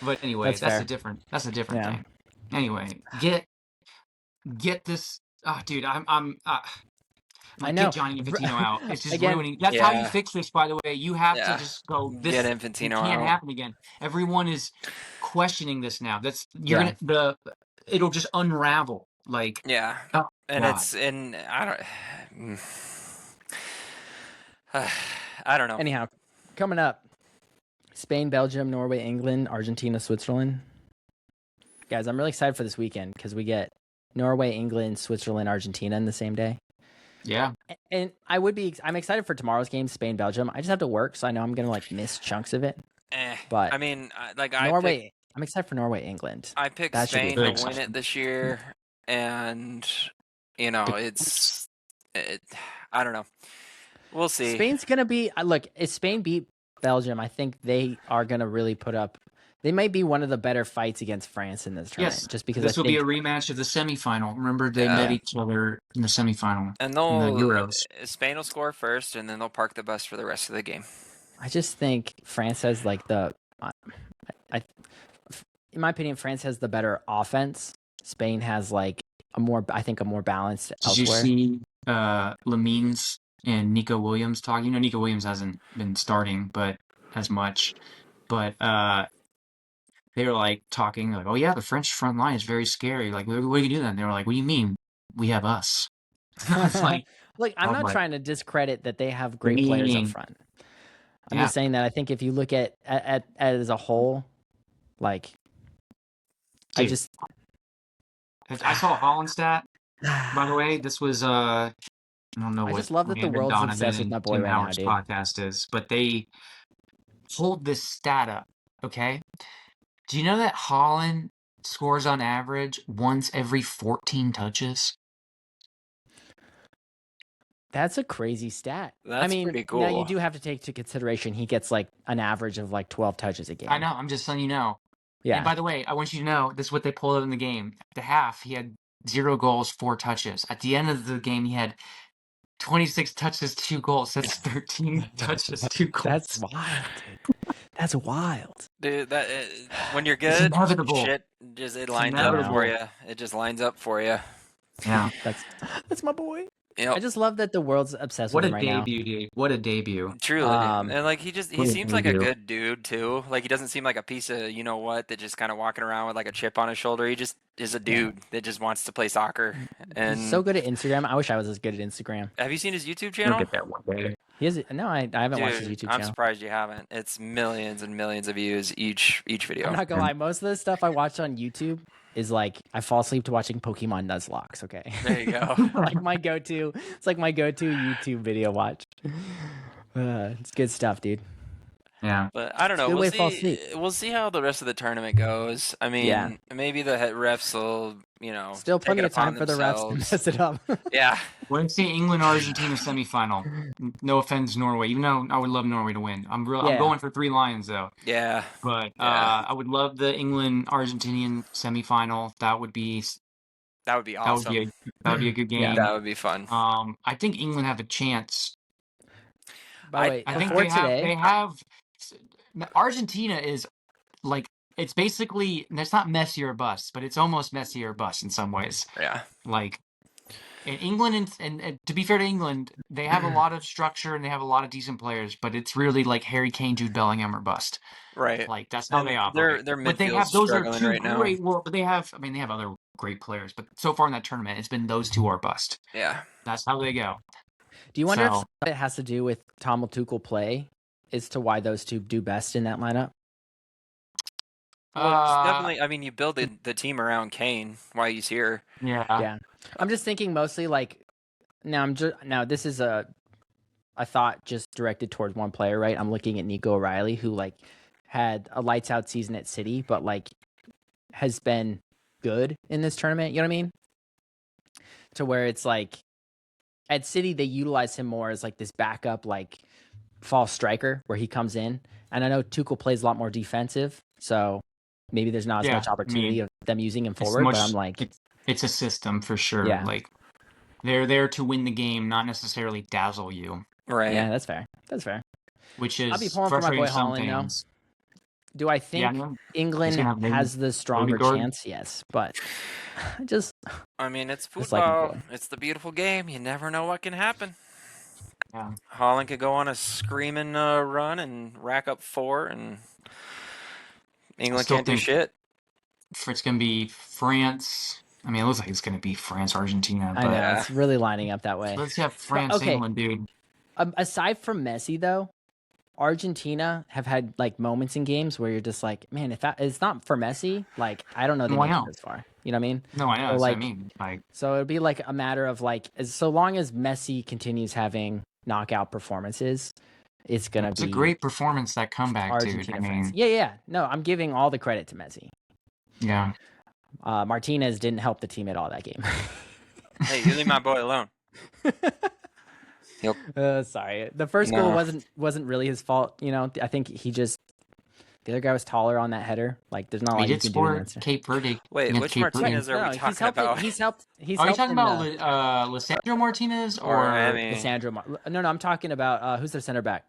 [SPEAKER 2] But anyway,
[SPEAKER 1] That's fair.
[SPEAKER 2] a different
[SPEAKER 1] Yeah.
[SPEAKER 2] thing. Anyway, get this. Oh, dude, I'm
[SPEAKER 1] I know.
[SPEAKER 2] get Johnny Infantino out. It's just
[SPEAKER 1] Again,
[SPEAKER 2] ruining. That's how you fix this, by the way. You have to just go. This
[SPEAKER 3] Get Infantino
[SPEAKER 2] can't
[SPEAKER 3] out.
[SPEAKER 2] happen again. Everyone is questioning this now. It'll just unravel. Like
[SPEAKER 3] Yeah,
[SPEAKER 2] oh,
[SPEAKER 3] and
[SPEAKER 2] God.
[SPEAKER 3] I don't. I don't know.
[SPEAKER 1] Anyhow, coming up, Spain, Belgium, Norway, England, Argentina, Switzerland. Guys, I'm really excited for this weekend because we get Norway, England, Switzerland, Argentina in the same day.
[SPEAKER 2] Yeah.
[SPEAKER 1] And I'm excited for tomorrow's game, Spain, Belgium. I just have to work, so I know I'm going to miss chunks of it. But
[SPEAKER 3] I mean,
[SPEAKER 1] Norway, I'm excited for Norway, England.
[SPEAKER 3] I picked
[SPEAKER 1] That should be
[SPEAKER 3] Spain
[SPEAKER 1] very
[SPEAKER 3] to win it this year, and I don't know. We'll see.
[SPEAKER 1] Spain's going to be, look, if Spain beat Belgium, I think they are going to really put up They might be one of the better fights against France in this tournament,
[SPEAKER 2] Yes,
[SPEAKER 1] just because
[SPEAKER 2] this
[SPEAKER 1] I
[SPEAKER 2] will be
[SPEAKER 1] think
[SPEAKER 2] a rematch of the semifinal. Remember, they
[SPEAKER 3] Yeah.
[SPEAKER 2] met each other in the semifinal
[SPEAKER 3] And
[SPEAKER 2] in the
[SPEAKER 3] they'll
[SPEAKER 2] Euros.
[SPEAKER 3] Spain will score first, and then they'll park the bus for the rest of the game.
[SPEAKER 1] I just think France has like I in my opinion, France has the better offense. Spain has like a more balanced
[SPEAKER 2] Did you
[SPEAKER 1] elsewhere.
[SPEAKER 2] see Lamines and Nico Williams talking? Nico Williams hasn't been starting, but as much. But they were like talking like, "Oh yeah, the French front line is very scary. Like, what do you do then?" And they were like, "What do you mean? We have us." I was like,
[SPEAKER 1] Look, I'm
[SPEAKER 2] I was
[SPEAKER 1] not
[SPEAKER 2] like,
[SPEAKER 1] trying to discredit that they have great players up front. I'm
[SPEAKER 2] Yeah.
[SPEAKER 1] just saying that I think if you look at as a whole, like I
[SPEAKER 2] Dude,
[SPEAKER 1] just
[SPEAKER 2] I saw a Holland stat. By the way, this was I don't know
[SPEAKER 1] I
[SPEAKER 2] what
[SPEAKER 1] just love that the
[SPEAKER 2] Landon
[SPEAKER 1] world's
[SPEAKER 2] Donovan
[SPEAKER 1] obsessed with
[SPEAKER 2] and
[SPEAKER 1] my boy
[SPEAKER 2] Tim
[SPEAKER 1] right now,
[SPEAKER 2] Howard's
[SPEAKER 1] dude.
[SPEAKER 2] podcast is, but they hold this stat up. Okay, do you know that Holland scores on average once every 14 touches?
[SPEAKER 1] That's a crazy stat.
[SPEAKER 3] That's
[SPEAKER 1] I mean,
[SPEAKER 3] pretty
[SPEAKER 1] now you
[SPEAKER 3] cool.
[SPEAKER 1] do have to take into consideration he gets like an average of like 12 touches a game.
[SPEAKER 2] I know. I'm just letting you know.
[SPEAKER 1] Yeah.
[SPEAKER 2] And by the way, I want you to know this is what they pulled out in the game. At the half, he had 0 goals, 4 touches. At the end of the game, he had 26 touches, 2 goals. That's 13 touches, 2 goals.
[SPEAKER 1] That's wild, dude. That's wild.
[SPEAKER 3] Dude, that when you're
[SPEAKER 2] It's
[SPEAKER 3] good,
[SPEAKER 2] inevitable.
[SPEAKER 3] shit just it lines up
[SPEAKER 2] inevitable.
[SPEAKER 3] for you. It just lines up for you.
[SPEAKER 2] Yeah.
[SPEAKER 1] That's my boy.
[SPEAKER 3] Yep.
[SPEAKER 1] I just love that the world's obsessed
[SPEAKER 2] What
[SPEAKER 1] with
[SPEAKER 2] a
[SPEAKER 1] him right now.
[SPEAKER 2] debut, dude. What a debut.
[SPEAKER 3] Truly.
[SPEAKER 1] Um,
[SPEAKER 3] And like he
[SPEAKER 2] what a
[SPEAKER 3] seems like a
[SPEAKER 2] debut.
[SPEAKER 3] good dude too. Like he doesn't seem like a piece of you know what that just kind of walking around with like a chip on his shoulder. He just is a dude that just wants to play soccer. And
[SPEAKER 1] He's so good at Instagram. I wish I was as good at Instagram.
[SPEAKER 3] have you seen his YouTube
[SPEAKER 2] You'll
[SPEAKER 3] channel?
[SPEAKER 2] get that one day.
[SPEAKER 1] He is no, I haven't watched his
[SPEAKER 3] Dude,
[SPEAKER 1] YouTube
[SPEAKER 3] I'm
[SPEAKER 1] channel.
[SPEAKER 3] surprised you haven't. It's millions and millions of views each video.
[SPEAKER 1] I'm not gonna lie, most of the stuff I watch on YouTube is like I fall asleep to watching Pokemon Nuzlocke. Okay,
[SPEAKER 3] There you go.
[SPEAKER 1] like my go-to. It's like my go-to YouTube video watch. It's good stuff, dude.
[SPEAKER 2] Yeah.
[SPEAKER 3] But I don't know.
[SPEAKER 1] good
[SPEAKER 3] We'll
[SPEAKER 1] way to fall
[SPEAKER 3] see.
[SPEAKER 1] asleep.
[SPEAKER 3] We'll see how the rest of the tournament goes. I mean,
[SPEAKER 1] Yeah.
[SPEAKER 3] maybe the refs will,
[SPEAKER 1] Still
[SPEAKER 3] take
[SPEAKER 1] plenty
[SPEAKER 3] it
[SPEAKER 1] of time
[SPEAKER 3] upon
[SPEAKER 1] for the refs to
[SPEAKER 3] themselves.
[SPEAKER 1] mess it up.
[SPEAKER 3] Yeah.
[SPEAKER 2] When it's the England-Argentina semifinal, no offense, Norway, even though I would love Norway to win. I'm
[SPEAKER 1] Yeah.
[SPEAKER 2] going for 3 Lions, though.
[SPEAKER 3] Yeah.
[SPEAKER 2] But
[SPEAKER 3] Yeah.
[SPEAKER 2] I would love the England-Argentinian semifinal. That would be
[SPEAKER 3] That would be awesome.
[SPEAKER 2] that would be a good
[SPEAKER 1] Yeah.
[SPEAKER 2] game.
[SPEAKER 3] That would be fun.
[SPEAKER 2] I think England have a chance.
[SPEAKER 1] By the way,
[SPEAKER 2] I think
[SPEAKER 1] before
[SPEAKER 2] they
[SPEAKER 1] today,
[SPEAKER 2] have Argentina is like it's basically it's not Messi or bust, but it's almost Messi or bust in some ways.
[SPEAKER 3] Yeah.
[SPEAKER 2] Like in England and to be fair to England, they have a lot of structure and they have a lot of decent players, but it's really like Harry Kane, Jude Bellingham or bust.
[SPEAKER 3] Right.
[SPEAKER 2] Like that's how
[SPEAKER 3] And
[SPEAKER 2] they operate.
[SPEAKER 3] their
[SPEAKER 2] But they
[SPEAKER 3] midfield's
[SPEAKER 2] have those are
[SPEAKER 3] struggling
[SPEAKER 2] two
[SPEAKER 3] right now.
[SPEAKER 2] great. Well, they have other great players, but so far in that tournament, it's been those two or bust.
[SPEAKER 3] Yeah.
[SPEAKER 2] That's how they go.
[SPEAKER 1] do you wonder
[SPEAKER 2] So-
[SPEAKER 1] if it has to do with Tom Tuchel play as to why those two do best in that lineup?
[SPEAKER 3] Well, it's definitely. I mean, you build the team around Kane while he's here.
[SPEAKER 2] Yeah.
[SPEAKER 1] I'm just thinking mostly like now this is a thought just directed towards one player, right? I'm looking at Nico O'Reilly, who like had a lights out season at City, but like has been good in this tournament. You know what I mean? To where it's like at City they utilize him more as like this backup, like false striker where he comes in. And I know Tuchel plays a lot more defensive, so maybe there's not as
[SPEAKER 2] Yeah,
[SPEAKER 1] much opportunity of them using him forward. But I'm like,
[SPEAKER 2] it's a system for sure.
[SPEAKER 1] Yeah.
[SPEAKER 2] Like they're there to win the game, not necessarily dazzle you,
[SPEAKER 3] Right.
[SPEAKER 1] yeah, that's fair. That's fair.
[SPEAKER 2] which is
[SPEAKER 1] I'll be pulling for my
[SPEAKER 2] frustrating
[SPEAKER 1] boy
[SPEAKER 2] to some
[SPEAKER 1] Holland, though.
[SPEAKER 2] fans.
[SPEAKER 1] Do I think
[SPEAKER 2] Yeah, no,
[SPEAKER 1] England
[SPEAKER 2] gonna have maybe
[SPEAKER 1] has the stronger
[SPEAKER 2] Odegaard.
[SPEAKER 1] chance? Yes, but I just
[SPEAKER 3] I mean, it's
[SPEAKER 1] Just like him
[SPEAKER 3] football.
[SPEAKER 1] play.
[SPEAKER 3] It's the beautiful game. You never know what can happen.
[SPEAKER 2] Yeah.
[SPEAKER 3] Holland could go on a screaming run and rack up 4, and England
[SPEAKER 2] still
[SPEAKER 3] can't do
[SPEAKER 2] think-
[SPEAKER 3] shit.
[SPEAKER 2] It's gonna be France. I mean, it looks like it's gonna be France, Argentina.
[SPEAKER 1] I know
[SPEAKER 2] But
[SPEAKER 1] it's really lining up that way.
[SPEAKER 2] let's have France,
[SPEAKER 1] okay.
[SPEAKER 2] England, dude.
[SPEAKER 1] Aside from Messi, though, Argentina have had like moments in games where you're just like, man, if that it's not for Messi, like I don't know they
[SPEAKER 2] No, I
[SPEAKER 1] make it
[SPEAKER 2] know.
[SPEAKER 1] this far. You know what I mean?
[SPEAKER 2] No, I know.
[SPEAKER 1] Or
[SPEAKER 2] That's what I
[SPEAKER 1] like-
[SPEAKER 2] mean. Like,
[SPEAKER 1] So it'd be like a matter of like, so long as Messi continues having knockout performances, it's gonna
[SPEAKER 2] it's
[SPEAKER 1] be
[SPEAKER 2] a great performance, that comeback,
[SPEAKER 1] Argentina.
[SPEAKER 2] dude. I
[SPEAKER 1] France.
[SPEAKER 2] mean,
[SPEAKER 1] Yeah. No, I'm giving all the credit to Messi.
[SPEAKER 2] yeah.
[SPEAKER 1] Martinez didn't help the team at all that game.
[SPEAKER 3] Hey, you leave my boy alone.
[SPEAKER 1] Sorry, the first goal
[SPEAKER 3] No.
[SPEAKER 1] wasn't really his fault. You know, I think he just The other guy was taller on that header. Like, there's not a
[SPEAKER 2] We
[SPEAKER 1] lot you
[SPEAKER 2] did
[SPEAKER 1] can do in
[SPEAKER 2] score
[SPEAKER 1] that.
[SPEAKER 2] Cape Verde.
[SPEAKER 3] Wait,
[SPEAKER 2] against
[SPEAKER 3] which
[SPEAKER 2] Cape Verde.
[SPEAKER 3] Martinez are we
[SPEAKER 1] He's
[SPEAKER 3] talking
[SPEAKER 1] helped.
[SPEAKER 3] about?
[SPEAKER 1] He's helped. He's
[SPEAKER 2] Are you
[SPEAKER 1] helped
[SPEAKER 2] talking
[SPEAKER 1] in
[SPEAKER 2] about
[SPEAKER 1] the,
[SPEAKER 2] Lissandro Martinez
[SPEAKER 3] Or, I
[SPEAKER 2] or
[SPEAKER 3] mean,
[SPEAKER 1] Lissandro. No, I'm talking about who's their center back.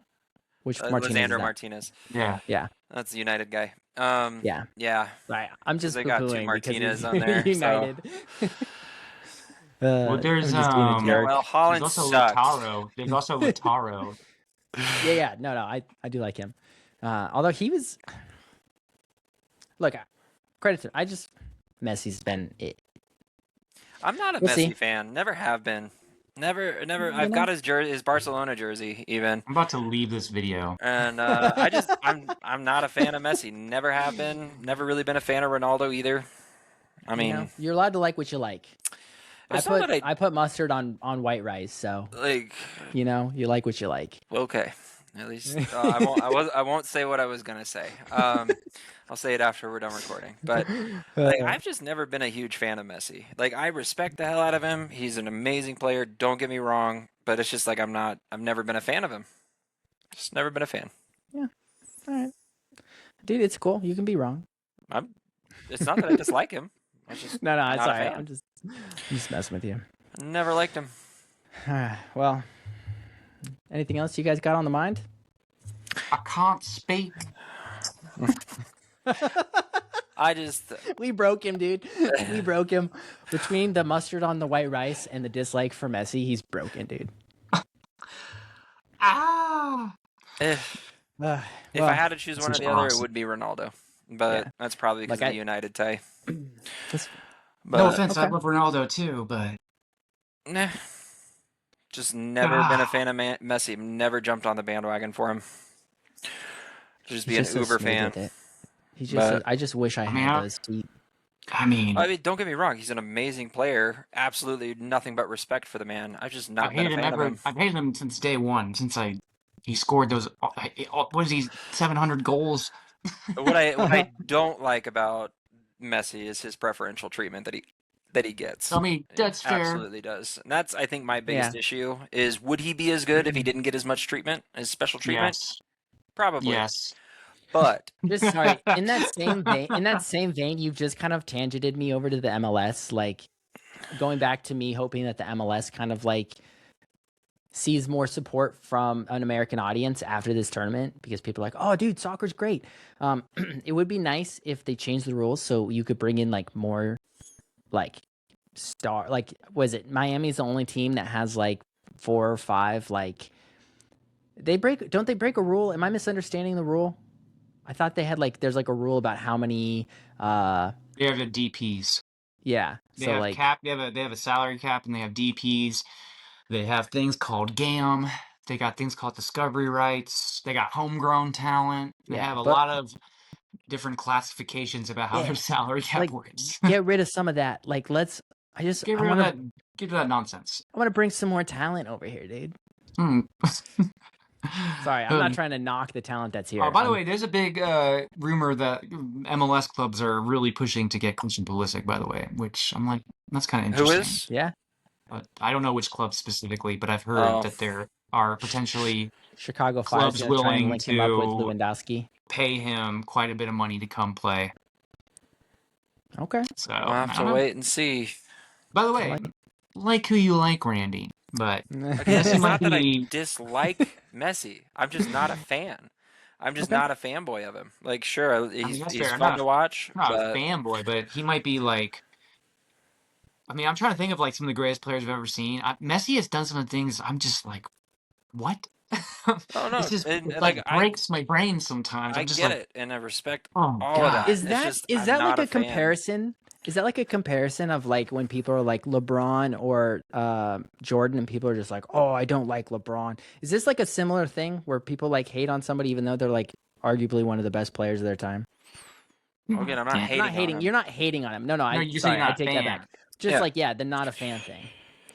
[SPEAKER 1] Which Martinez is
[SPEAKER 3] Lisandro
[SPEAKER 1] that?
[SPEAKER 3] Martinez.
[SPEAKER 2] yeah?
[SPEAKER 1] Yeah,
[SPEAKER 3] That's the United guy.
[SPEAKER 1] yeah.
[SPEAKER 3] Yeah.
[SPEAKER 1] Right. I'm
[SPEAKER 3] 'Cause
[SPEAKER 1] just
[SPEAKER 3] they got two
[SPEAKER 1] poo-pooing because
[SPEAKER 3] Martinez
[SPEAKER 1] he's
[SPEAKER 3] on there, so-
[SPEAKER 1] United.
[SPEAKER 2] Well, there's
[SPEAKER 1] I'm just being a
[SPEAKER 3] Yeah,
[SPEAKER 1] jerk.
[SPEAKER 3] well,
[SPEAKER 2] there's
[SPEAKER 3] Holland
[SPEAKER 2] also
[SPEAKER 3] sucks.
[SPEAKER 2] Lautaro. There's also Lautaro.
[SPEAKER 1] Yeah. No, I do like him. Although he was, look, credit to Messi's been it.
[SPEAKER 3] I'm not a
[SPEAKER 1] We'll
[SPEAKER 3] Messi
[SPEAKER 1] see.
[SPEAKER 3] fan. Never have been. Never.
[SPEAKER 1] You
[SPEAKER 3] I've
[SPEAKER 1] know?
[SPEAKER 3] got his Barcelona jersey even,
[SPEAKER 2] I'm about to leave this video.
[SPEAKER 3] and I'm not a fan of Messi. Never have been. Never really been a fan of Ronaldo either. I mean,
[SPEAKER 1] You know, you're allowed to like what you like.
[SPEAKER 3] it's not that
[SPEAKER 1] I put mustard on white rice, so
[SPEAKER 3] like.
[SPEAKER 1] you know you like what you like.
[SPEAKER 3] Okay, at least I won't say what I was gonna say. I'll say it after we're done recording. But like, I've just never been a huge fan of Messi. Like, I respect the hell out of him. He's an amazing player. Don't get me wrong, but it's just like I've never been a fan of him. Just never been a fan.
[SPEAKER 1] All right, dude, it's cool. You can be wrong.
[SPEAKER 3] It's not that I dislike him. I just
[SPEAKER 1] No,
[SPEAKER 3] not
[SPEAKER 1] it's
[SPEAKER 3] a
[SPEAKER 1] all right.
[SPEAKER 3] fan.
[SPEAKER 1] I'm just messing with you.
[SPEAKER 3] Never liked him.
[SPEAKER 1] Well, anything else you guys got on the mind?
[SPEAKER 2] I can't speak.
[SPEAKER 3] I just
[SPEAKER 1] We broke him, dude. We broke him. Between the mustard on the white rice and the dislike for Messi, he's broken, dude.
[SPEAKER 3] if
[SPEAKER 1] Well,
[SPEAKER 3] I had to choose one or
[SPEAKER 2] is
[SPEAKER 3] the other, it
[SPEAKER 2] awesome.
[SPEAKER 3] would be Ronaldo. But
[SPEAKER 1] Yeah.
[SPEAKER 3] that's probably because
[SPEAKER 1] Like
[SPEAKER 3] of the United tie.
[SPEAKER 1] that's-
[SPEAKER 3] But
[SPEAKER 2] No offense, I
[SPEAKER 1] okay.
[SPEAKER 2] love Ronaldo too, but
[SPEAKER 3] nah, just never been a fan of Messi. Never jumped on the bandwagon for him. Just be an
[SPEAKER 1] he's so
[SPEAKER 3] Uber
[SPEAKER 1] smooth
[SPEAKER 3] fan.
[SPEAKER 1] with it. He's
[SPEAKER 3] But-
[SPEAKER 1] just. I just wish I
[SPEAKER 2] I mean,
[SPEAKER 1] had those feet.
[SPEAKER 2] I mean,
[SPEAKER 3] Don't get me wrong. He's an amazing player. Absolutely nothing but respect for the man. I've just not
[SPEAKER 2] I've
[SPEAKER 3] been
[SPEAKER 2] hated
[SPEAKER 3] a
[SPEAKER 2] him
[SPEAKER 3] fan of him.
[SPEAKER 2] I've hated him since day one. Since he scored those. What is he? 700 goals.
[SPEAKER 3] What I don't like about Messi is his preferential treatment that he gets.
[SPEAKER 2] I mean, that's fair.
[SPEAKER 3] Absolutely does. And that's, I think, my biggest issue is, would he be as good if he didn't get as much treatment, as special treatment?
[SPEAKER 2] Yes.
[SPEAKER 3] Probably.
[SPEAKER 2] Yes.
[SPEAKER 3] But
[SPEAKER 1] Just sorry. In that same vein, you've just kind of tangented me over to the MLS. Like going back to me hoping that the MLS kind of like sees more support from an American audience after this tournament, because people are like, oh, dude, soccer's great. It would be nice if they changed the rules so you could bring in like more like was it Miami's the only team that has like 4 or 5 like don't they break a rule? Am I misunderstanding the rule? I thought they had like there's like a rule about how many
[SPEAKER 2] They have the DPs.
[SPEAKER 1] yeah.
[SPEAKER 2] They
[SPEAKER 1] So
[SPEAKER 2] have
[SPEAKER 1] like
[SPEAKER 2] cap. They have a salary cap, and they have DPs. They have things called GAM. They got things called discovery rights. They got homegrown talent. They
[SPEAKER 1] Yeah,
[SPEAKER 2] have a
[SPEAKER 1] but-
[SPEAKER 2] lot of different classifications about how
[SPEAKER 1] Yeah,
[SPEAKER 2] their salary cap
[SPEAKER 1] like,
[SPEAKER 2] works.
[SPEAKER 1] get rid of some of that. Like
[SPEAKER 2] Get rid of that. Get rid of that nonsense.
[SPEAKER 1] I want to bring some more talent over here, dude.
[SPEAKER 2] Hmm.
[SPEAKER 1] Sorry, I'm not trying to knock the talent that's here.
[SPEAKER 2] Oh, by the way, there's a big rumor that MLS clubs are really pushing to get Christian Pulisic, by the way, which I'm like, that's kind of
[SPEAKER 3] who
[SPEAKER 2] interesting.
[SPEAKER 3] is?
[SPEAKER 1] yeah,
[SPEAKER 2] But I don't know which club specifically, but I've heard
[SPEAKER 3] Oh.
[SPEAKER 2] that there are potentially
[SPEAKER 1] Chicago
[SPEAKER 2] clubs
[SPEAKER 1] Fire's gonna try and
[SPEAKER 2] willing
[SPEAKER 1] link him up with
[SPEAKER 2] to-
[SPEAKER 1] Lewandowski.
[SPEAKER 2] pay him quite a bit of money to come play.
[SPEAKER 1] Okay.
[SPEAKER 2] So
[SPEAKER 3] We'll
[SPEAKER 2] I
[SPEAKER 3] have
[SPEAKER 2] don't
[SPEAKER 3] to
[SPEAKER 2] know.
[SPEAKER 3] wait and see.
[SPEAKER 2] By the way, like who you like, Randy, but
[SPEAKER 3] Again,
[SPEAKER 2] Messi
[SPEAKER 3] it's
[SPEAKER 2] might
[SPEAKER 3] not that I
[SPEAKER 2] be-
[SPEAKER 3] dislike Messi. I'm just not a fan. I'm just
[SPEAKER 1] Okay.
[SPEAKER 3] not a fanboy of him. Like, sure, he's
[SPEAKER 2] that's
[SPEAKER 3] he's
[SPEAKER 2] fair
[SPEAKER 3] fun
[SPEAKER 2] enough.
[SPEAKER 3] to watch,
[SPEAKER 2] not
[SPEAKER 3] but
[SPEAKER 2] a fanboy, but he might be like. I mean, I'm trying to think of like some of the greatest players I've ever seen. Messi has done some of the things I'm just like, what?
[SPEAKER 3] Oh, no,
[SPEAKER 2] This just
[SPEAKER 3] and,
[SPEAKER 2] it,
[SPEAKER 3] like,
[SPEAKER 2] like breaks my brain sometimes.
[SPEAKER 3] I
[SPEAKER 2] I'm just
[SPEAKER 3] get
[SPEAKER 2] like,
[SPEAKER 3] it, and I respect
[SPEAKER 2] oh
[SPEAKER 3] all of that.
[SPEAKER 2] God.
[SPEAKER 1] Is
[SPEAKER 3] It's
[SPEAKER 1] that
[SPEAKER 3] just,
[SPEAKER 1] is
[SPEAKER 3] I'm
[SPEAKER 1] that
[SPEAKER 3] not
[SPEAKER 1] like a
[SPEAKER 3] fan.
[SPEAKER 1] comparison? Is that like a comparison of like when people are like LeBron or Jordan, and people are just like, oh, I don't like LeBron? Is this like a similar thing where people like hate on somebody even though they're like arguably one of the best players of their time?
[SPEAKER 3] Again, I'm not
[SPEAKER 2] Yeah.
[SPEAKER 3] hating.
[SPEAKER 1] Not hating.
[SPEAKER 3] On him.
[SPEAKER 1] You're not hating on him. No,
[SPEAKER 2] No,
[SPEAKER 1] I
[SPEAKER 2] you're
[SPEAKER 1] sorry,
[SPEAKER 2] saying
[SPEAKER 1] I
[SPEAKER 2] not a
[SPEAKER 1] take that
[SPEAKER 2] fan.
[SPEAKER 1] back. Just
[SPEAKER 3] Yeah.
[SPEAKER 1] like the not a fan thing.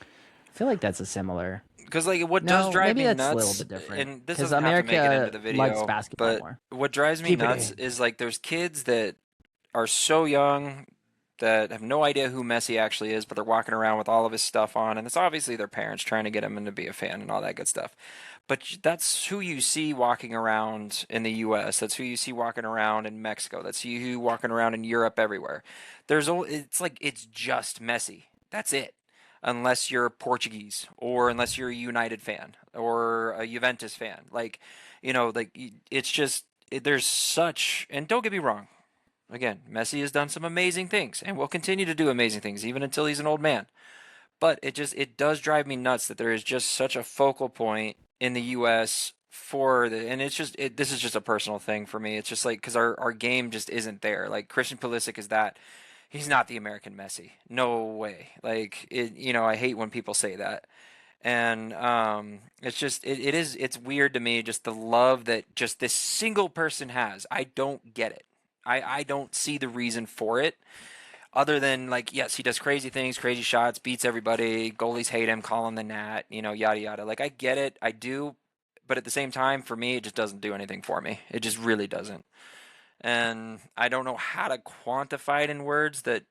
[SPEAKER 1] I feel like that's a similar.
[SPEAKER 3] Because like what
[SPEAKER 1] No,
[SPEAKER 3] does drive
[SPEAKER 1] maybe
[SPEAKER 3] me
[SPEAKER 1] that's
[SPEAKER 3] nuts,
[SPEAKER 1] a little bit different,
[SPEAKER 3] and this
[SPEAKER 1] 'cause
[SPEAKER 3] doesn't have to make it
[SPEAKER 1] America
[SPEAKER 3] into the video,
[SPEAKER 1] likes basketball
[SPEAKER 3] but
[SPEAKER 1] more.
[SPEAKER 3] what drives me
[SPEAKER 1] Keep it
[SPEAKER 3] nuts
[SPEAKER 1] in.
[SPEAKER 3] is like there's kids that are so young, that have no idea who Messi actually is, but they're walking around with all of his stuff on, and it's obviously their parents trying to get him to be a fan and all that good stuff. But that's who you see walking around in the U.S. That's who you see walking around in Mexico. That's who you walking around in Europe everywhere. It's like it's just Messi. That's it. Unless you're Portuguese or unless you're a United fan or a Juventus fan. It's just there's such, and don't get me wrong. Again, Messi has done some amazing things and will continue to do amazing things even until he's an old man. But it does drive me nuts that there is just such a focal point in the U.S. and this is just a personal thing for me. It's just like because our game just isn't there. Like Christian Pulisic is that. He's not the American Messi. No way. I hate when people say that. And it's weird to me just the love that just this single person has. I don't get it. I don't see the reason for it other than like, yes, he does crazy things, crazy shots, beats everybody, goalies hate him, call him the gnat, yada yada. Like I get it, I do, but at the same time, for me, it just doesn't do anything for me. It just really doesn't. And I don't know how to quantify it in words that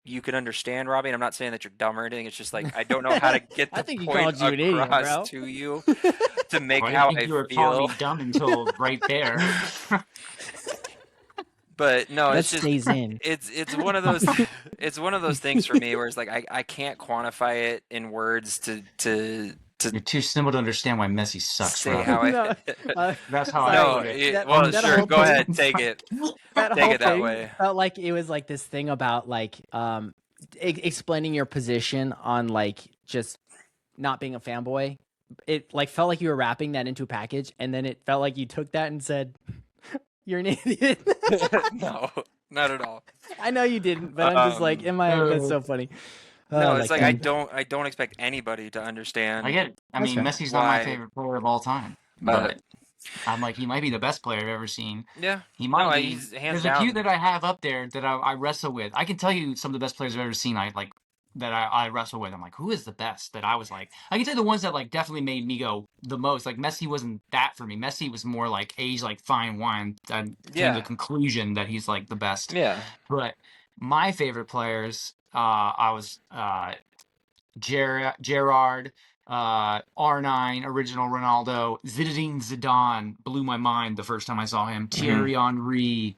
[SPEAKER 3] you can understand, Robbie. And I'm not saying that you're dumb or anything. It's just like I don't know how to get
[SPEAKER 1] I
[SPEAKER 3] the
[SPEAKER 1] think he
[SPEAKER 3] point
[SPEAKER 1] called you an idiot, bro.
[SPEAKER 3] across to you to make
[SPEAKER 2] Well, I
[SPEAKER 3] how
[SPEAKER 2] think
[SPEAKER 3] I
[SPEAKER 2] you were calling
[SPEAKER 3] feel.
[SPEAKER 2] me dumb until right there.
[SPEAKER 3] But no,
[SPEAKER 1] That
[SPEAKER 3] it's just
[SPEAKER 1] stays in.
[SPEAKER 3] it's one of those things for me where it's like I can't quantify it in words to
[SPEAKER 2] You're too simple to understand why Messi sucks,
[SPEAKER 3] say
[SPEAKER 2] Rob.
[SPEAKER 3] how I.
[SPEAKER 1] No,
[SPEAKER 2] That's how I
[SPEAKER 3] No,
[SPEAKER 2] put it.
[SPEAKER 3] well,
[SPEAKER 1] that
[SPEAKER 3] sure,
[SPEAKER 1] whole
[SPEAKER 3] go
[SPEAKER 1] thing-
[SPEAKER 3] ahead, take it.
[SPEAKER 1] that
[SPEAKER 3] Take
[SPEAKER 1] whole
[SPEAKER 3] it that
[SPEAKER 1] thing
[SPEAKER 3] way.
[SPEAKER 1] felt like it was like this thing about like explaining your position on like just not being a fanboy. It like felt like you were wrapping that into a package, and then it felt like you took that and said, "You're an idiot."
[SPEAKER 3] No, not at all.
[SPEAKER 1] I know you didn't, but I'm just like, in my head, that's so funny.
[SPEAKER 3] No, it's like I
[SPEAKER 1] God.
[SPEAKER 3] don't expect anybody to understand.
[SPEAKER 2] I get it. I mean,
[SPEAKER 1] fair.
[SPEAKER 2] Messi's not my
[SPEAKER 3] Why-
[SPEAKER 2] favorite player of all time, but I'm like, he might be the best player I've ever seen.
[SPEAKER 3] Yeah,
[SPEAKER 2] He might
[SPEAKER 3] no,
[SPEAKER 2] be.
[SPEAKER 3] he's hands
[SPEAKER 2] There's a few
[SPEAKER 3] down.
[SPEAKER 2] that I have up there that I wrestle with. I can tell you some of the best players I've ever seen. I wrestle with. I'm like, who is the best? That I was like, I can tell you the ones that like definitely made me go the most. Like Messi wasn't that for me. Messi was more like aged like fine wine. I came to
[SPEAKER 3] Yeah.
[SPEAKER 2] the conclusion that he's like the best.
[SPEAKER 3] Yeah,
[SPEAKER 2] But my favorite players, I was Gerard, R9, original Ronaldo, Zinedine Zidane blew my mind the first time I saw him. Thierry Henry,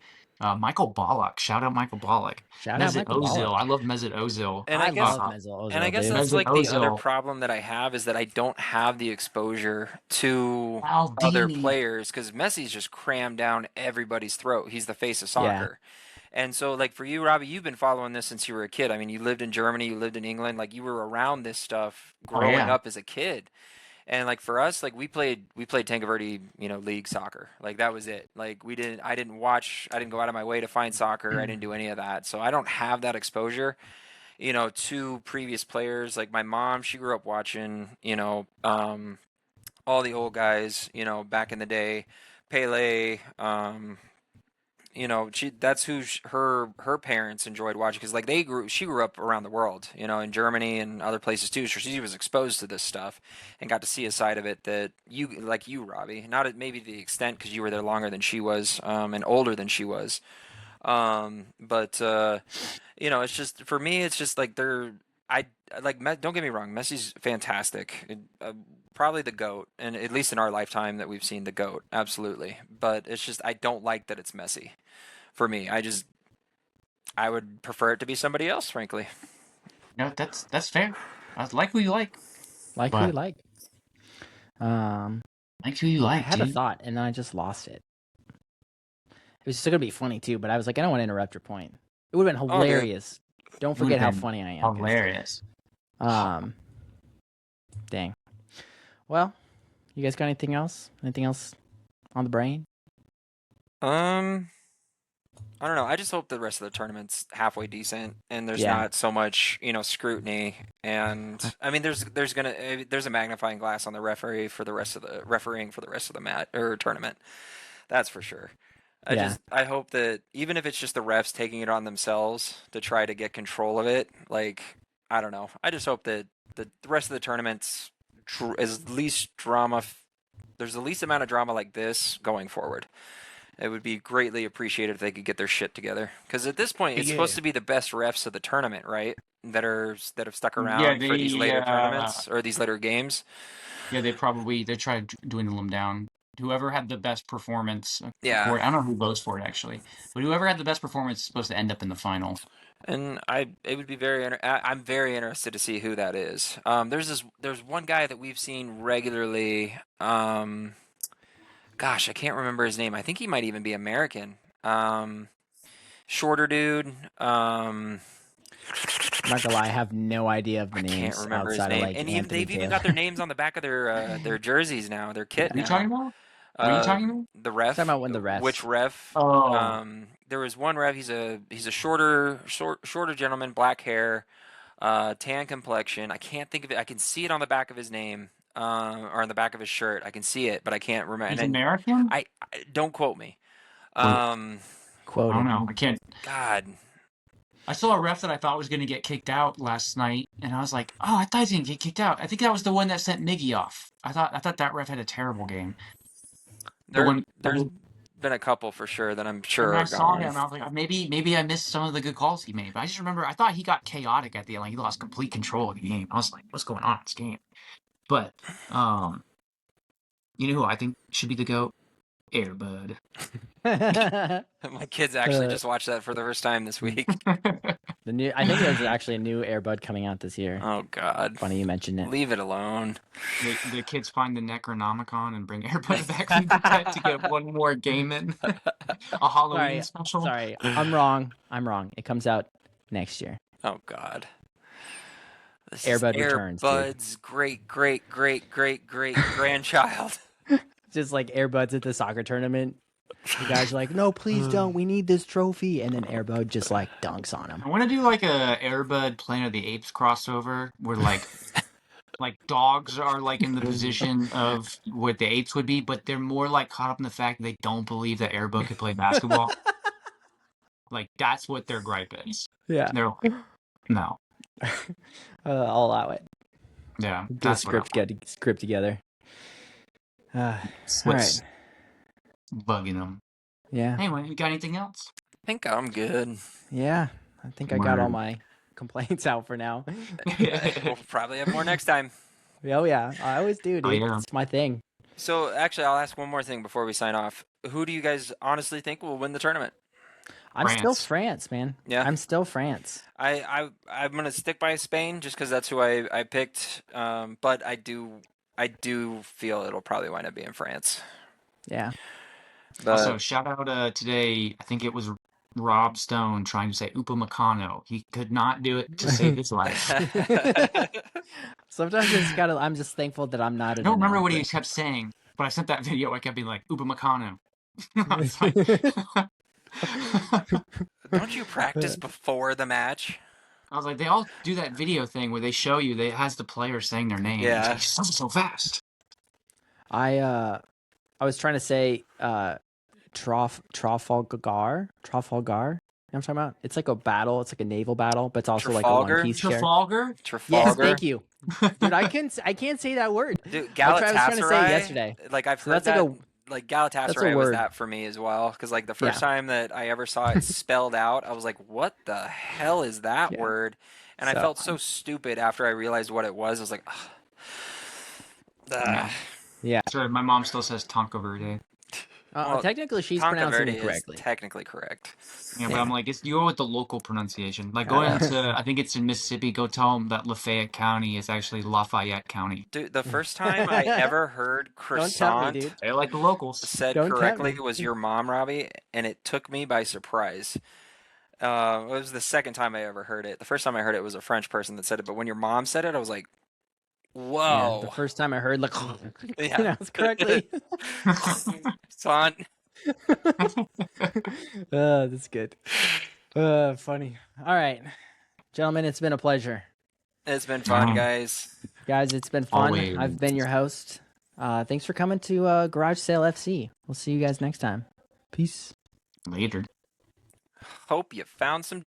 [SPEAKER 2] Michael Ballack. Shout out Michael Ballack.
[SPEAKER 1] Shout out
[SPEAKER 2] Mesut
[SPEAKER 1] Michael
[SPEAKER 2] Ozil.
[SPEAKER 1] Ballack.
[SPEAKER 2] I love Mesut Ozil.
[SPEAKER 3] And
[SPEAKER 1] I
[SPEAKER 3] I guess
[SPEAKER 1] love Mesut Ozil,
[SPEAKER 3] and I guess
[SPEAKER 1] dude.
[SPEAKER 3] that's
[SPEAKER 2] Mesut
[SPEAKER 3] like the other
[SPEAKER 2] Ozil.
[SPEAKER 3] problem that I have is that I don't have the exposure to
[SPEAKER 2] Maldini.
[SPEAKER 3] other players because Messi's just crammed down everybody's throat. He's the face of soccer. And so, like for you, Robbie, you've been following this since you were a kid. I mean, you lived in Germany, you lived in England, like you were around this stuff growing
[SPEAKER 2] yeah.
[SPEAKER 3] up as a kid. And like for us, like we played Tanque league soccer. Like that was it. Like I didn't go out of my way to find soccer. I didn't do any of that. So I don't have that exposure, to previous players. Like my mom, she grew up watching, all the old guys, back in the day, Pele, that's who her parents enjoyed watching because like she grew up around the world, in Germany and other places too. So she was exposed to this stuff and got to see a side of it that you, Robbie, not at maybe the extent because you were there longer than she was, and older than she was. It's just for me, it's just like don't get me wrong, Messi's fantastic. Probably the GOAT, and at least in our lifetime that we've seen the GOAT, absolutely. But it's just I don't like that it's Messi. For me, I would prefer it to be somebody else, frankly.
[SPEAKER 2] No, that's fair. I like who you like.
[SPEAKER 1] Like who you like.
[SPEAKER 2] Like who you like.
[SPEAKER 1] I had
[SPEAKER 2] dude.
[SPEAKER 1] a thought, and then I just lost it. It was still gonna be funny too, but I was like, I don't want to interrupt your point. It would have been hilarious. Don't forget how funny I am. 'cause-
[SPEAKER 2] Hilarious.
[SPEAKER 1] Dang. Well, you guys got anything else? Anything else on the brain?
[SPEAKER 3] I don't know. I just hope the rest of the tournament's halfway decent, and there's
[SPEAKER 1] Yeah.
[SPEAKER 3] not so much, scrutiny. And I mean, there's a magnifying glass on the refereeing for the rest of the match or tournament. That's for sure. I hope that even if it's just the refs taking it on themselves to try to get control of it, like I don't know. I just hope that the rest of the tournament's is least drama. There's the least amount of drama like this going forward. It would be greatly appreciated if they could get their shit together. Because at this point, it's supposed to be the best refs of the tournament, right? That have stuck around for these later tournaments or these later games.
[SPEAKER 2] Yeah, they tried dwindle them down. Whoever had the best performance,
[SPEAKER 3] Yeah.
[SPEAKER 2] I don't know who votes for it actually, but whoever had the best performance is supposed to end up in the final.
[SPEAKER 3] And it would be I'm very interested to see who that is. There's one guy that we've seen regularly. Gosh, I can't remember his name. I think he might even be American. Shorter dude.
[SPEAKER 1] I'm not gonna lie, I have no idea of the
[SPEAKER 3] I
[SPEAKER 1] names
[SPEAKER 3] can't remember his
[SPEAKER 1] outside of
[SPEAKER 3] name.
[SPEAKER 1] like
[SPEAKER 3] And
[SPEAKER 1] Anthony
[SPEAKER 3] they've even
[SPEAKER 1] Taylor.
[SPEAKER 3] got their names on the back of their jerseys now. Their kit
[SPEAKER 2] What are you
[SPEAKER 3] now.
[SPEAKER 2] talking about? What are you talking about?
[SPEAKER 3] The ref.
[SPEAKER 1] Talking about when the refs.
[SPEAKER 3] Which ref?
[SPEAKER 2] Oh.
[SPEAKER 3] There was one ref. He's a shorter gentleman, black hair, tan complexion. I can't think of it. I can see it on the back of his name, or on the back of his shirt. I can see it, but I can't remember.
[SPEAKER 2] He's
[SPEAKER 3] And
[SPEAKER 2] American?
[SPEAKER 3] I don't quote me.
[SPEAKER 2] I
[SPEAKER 1] Quoted.
[SPEAKER 2] don't know. I can't.
[SPEAKER 3] God.
[SPEAKER 2] I saw a ref that I thought was going to get kicked out last night, and I was like, "Oh, I thought he didn't get kicked out." I think that was the one that sent Miggy off. I thought that ref had a terrible game.
[SPEAKER 3] There's been a couple for sure that I'm sure
[SPEAKER 2] When
[SPEAKER 3] are
[SPEAKER 2] I saw
[SPEAKER 3] gone.
[SPEAKER 2] him, I was like, maybe I missed some of the good calls he made. But I just remember I thought he got chaotic at the end. Like he lost complete control of the game. I was like, "What's going on in this game?" But you know who I think should be the GOAT? Airbud.
[SPEAKER 3] My kids actually just watched that for the first time this week.
[SPEAKER 1] I think there's actually a new Airbud coming out this year.
[SPEAKER 3] Oh God!
[SPEAKER 1] Funny you mentioned it.
[SPEAKER 3] Leave it alone.
[SPEAKER 2] The kids find the Necronomicon and bring Airbud back from the dead to get one more game in. A Halloween special.
[SPEAKER 1] Sorry, I'm wrong. It comes out next year.
[SPEAKER 3] Oh God! This
[SPEAKER 1] Airbud
[SPEAKER 3] is
[SPEAKER 1] returns.
[SPEAKER 3] Airbud's great grandchild.
[SPEAKER 1] Just like Airbud's at the soccer tournament. The guys are like, "No, please don't. We need this trophy." And then Airbud just like dunks on him.
[SPEAKER 2] I want to do like a Airbud Planet of the Apes crossover where like dogs are like in the position of what the apes would be, but they're more like caught up in the fact that they don't believe that Airbud could play basketball. Like that's what their gripe is.
[SPEAKER 1] Yeah.
[SPEAKER 2] They're like, no.
[SPEAKER 1] I'll allow it.
[SPEAKER 2] Yeah.
[SPEAKER 1] Get a
[SPEAKER 2] That's
[SPEAKER 1] script together. All right.
[SPEAKER 2] Bugging them.
[SPEAKER 1] Yeah.
[SPEAKER 2] Anyway, you got anything else?
[SPEAKER 3] I think I'm good.
[SPEAKER 1] Yeah. I think I got all my complaints out for now.
[SPEAKER 3] We'll probably have more next time.
[SPEAKER 1] Oh yeah, I always do, dude.
[SPEAKER 2] yeah.
[SPEAKER 1] It's my thing.
[SPEAKER 3] So actually, I'll ask one more thing before we sign off. Who do you guys honestly think will win the tournament?
[SPEAKER 1] I'm still France, man.
[SPEAKER 3] Yeah,
[SPEAKER 1] I'm still France.
[SPEAKER 3] I'm gonna stick by Spain just because that's who I picked. But I do feel it'll probably wind up being France.
[SPEAKER 1] Yeah.
[SPEAKER 3] But
[SPEAKER 2] Also, shout out today. I think it was Rob Stone trying to say Upamecano. He could not do it to save his life.
[SPEAKER 1] Sometimes it's gotta. I'm just thankful that I'm not.
[SPEAKER 2] I don't remember what he kept saying, but I sent that video. I kept being like Upamecano.
[SPEAKER 3] Don't you practice before the match?
[SPEAKER 2] I was like, they all do that video thing where they show you it has the player saying their name.
[SPEAKER 3] Yeah.
[SPEAKER 2] It's like, so fast.
[SPEAKER 1] I was trying to say Trafalgar. You know what I'm talking about? It's like a battle. It's like a naval battle, but it's also like a One Piece character.
[SPEAKER 2] Trafalgar?
[SPEAKER 1] Yes, thank you, dude. I can't say that word.
[SPEAKER 3] Dude,
[SPEAKER 1] I was trying to say
[SPEAKER 3] Galatasaray.
[SPEAKER 1] yesterday.
[SPEAKER 3] Like I've
[SPEAKER 1] So
[SPEAKER 3] heard
[SPEAKER 1] that's
[SPEAKER 3] that.
[SPEAKER 1] like
[SPEAKER 3] Like Galatasaray was
[SPEAKER 1] word.
[SPEAKER 3] that for me as well. Because like the first time that I ever saw it spelled out, I was like, "What the hell is that word?" And I felt so stupid after I realized what it was. I was like,
[SPEAKER 1] Yeah.
[SPEAKER 2] Sorry, my mom still says Tonka Verde.
[SPEAKER 3] Well,
[SPEAKER 1] technically, she's
[SPEAKER 3] Tonka
[SPEAKER 1] pronouncing
[SPEAKER 3] Verde
[SPEAKER 1] it correctly.
[SPEAKER 3] is technically correct.
[SPEAKER 2] Yeah, but I'm like, you go with the local pronunciation. Like, go into, I think it's in Mississippi, go tell them that Lafayette County is actually Lafayette County.
[SPEAKER 3] Dude, the first time I ever heard croissant
[SPEAKER 1] Don't tell me, dude.
[SPEAKER 2] They're like the locals.
[SPEAKER 3] said
[SPEAKER 1] Don't tempt
[SPEAKER 3] correctly
[SPEAKER 1] me.
[SPEAKER 3] was your mom, Robbie, and it took me by surprise. It was the second time I ever heard it. The first time I heard it was a French person that said it, but when your mom said it, I was like, "Whoa!"
[SPEAKER 1] Yeah, the first time I heard like
[SPEAKER 3] Yeah.
[SPEAKER 1] pronounced correctly.
[SPEAKER 3] Son.
[SPEAKER 1] That's good. Funny. All right, gentlemen, it's been a pleasure.
[SPEAKER 3] It's been fun, guys.
[SPEAKER 1] Guys, it's been fun.
[SPEAKER 2] Always.
[SPEAKER 1] I've been your host. Thanks for coming to Garage Sale FC. We'll see you guys next time. Peace.
[SPEAKER 2] Later.
[SPEAKER 3] Hope you found some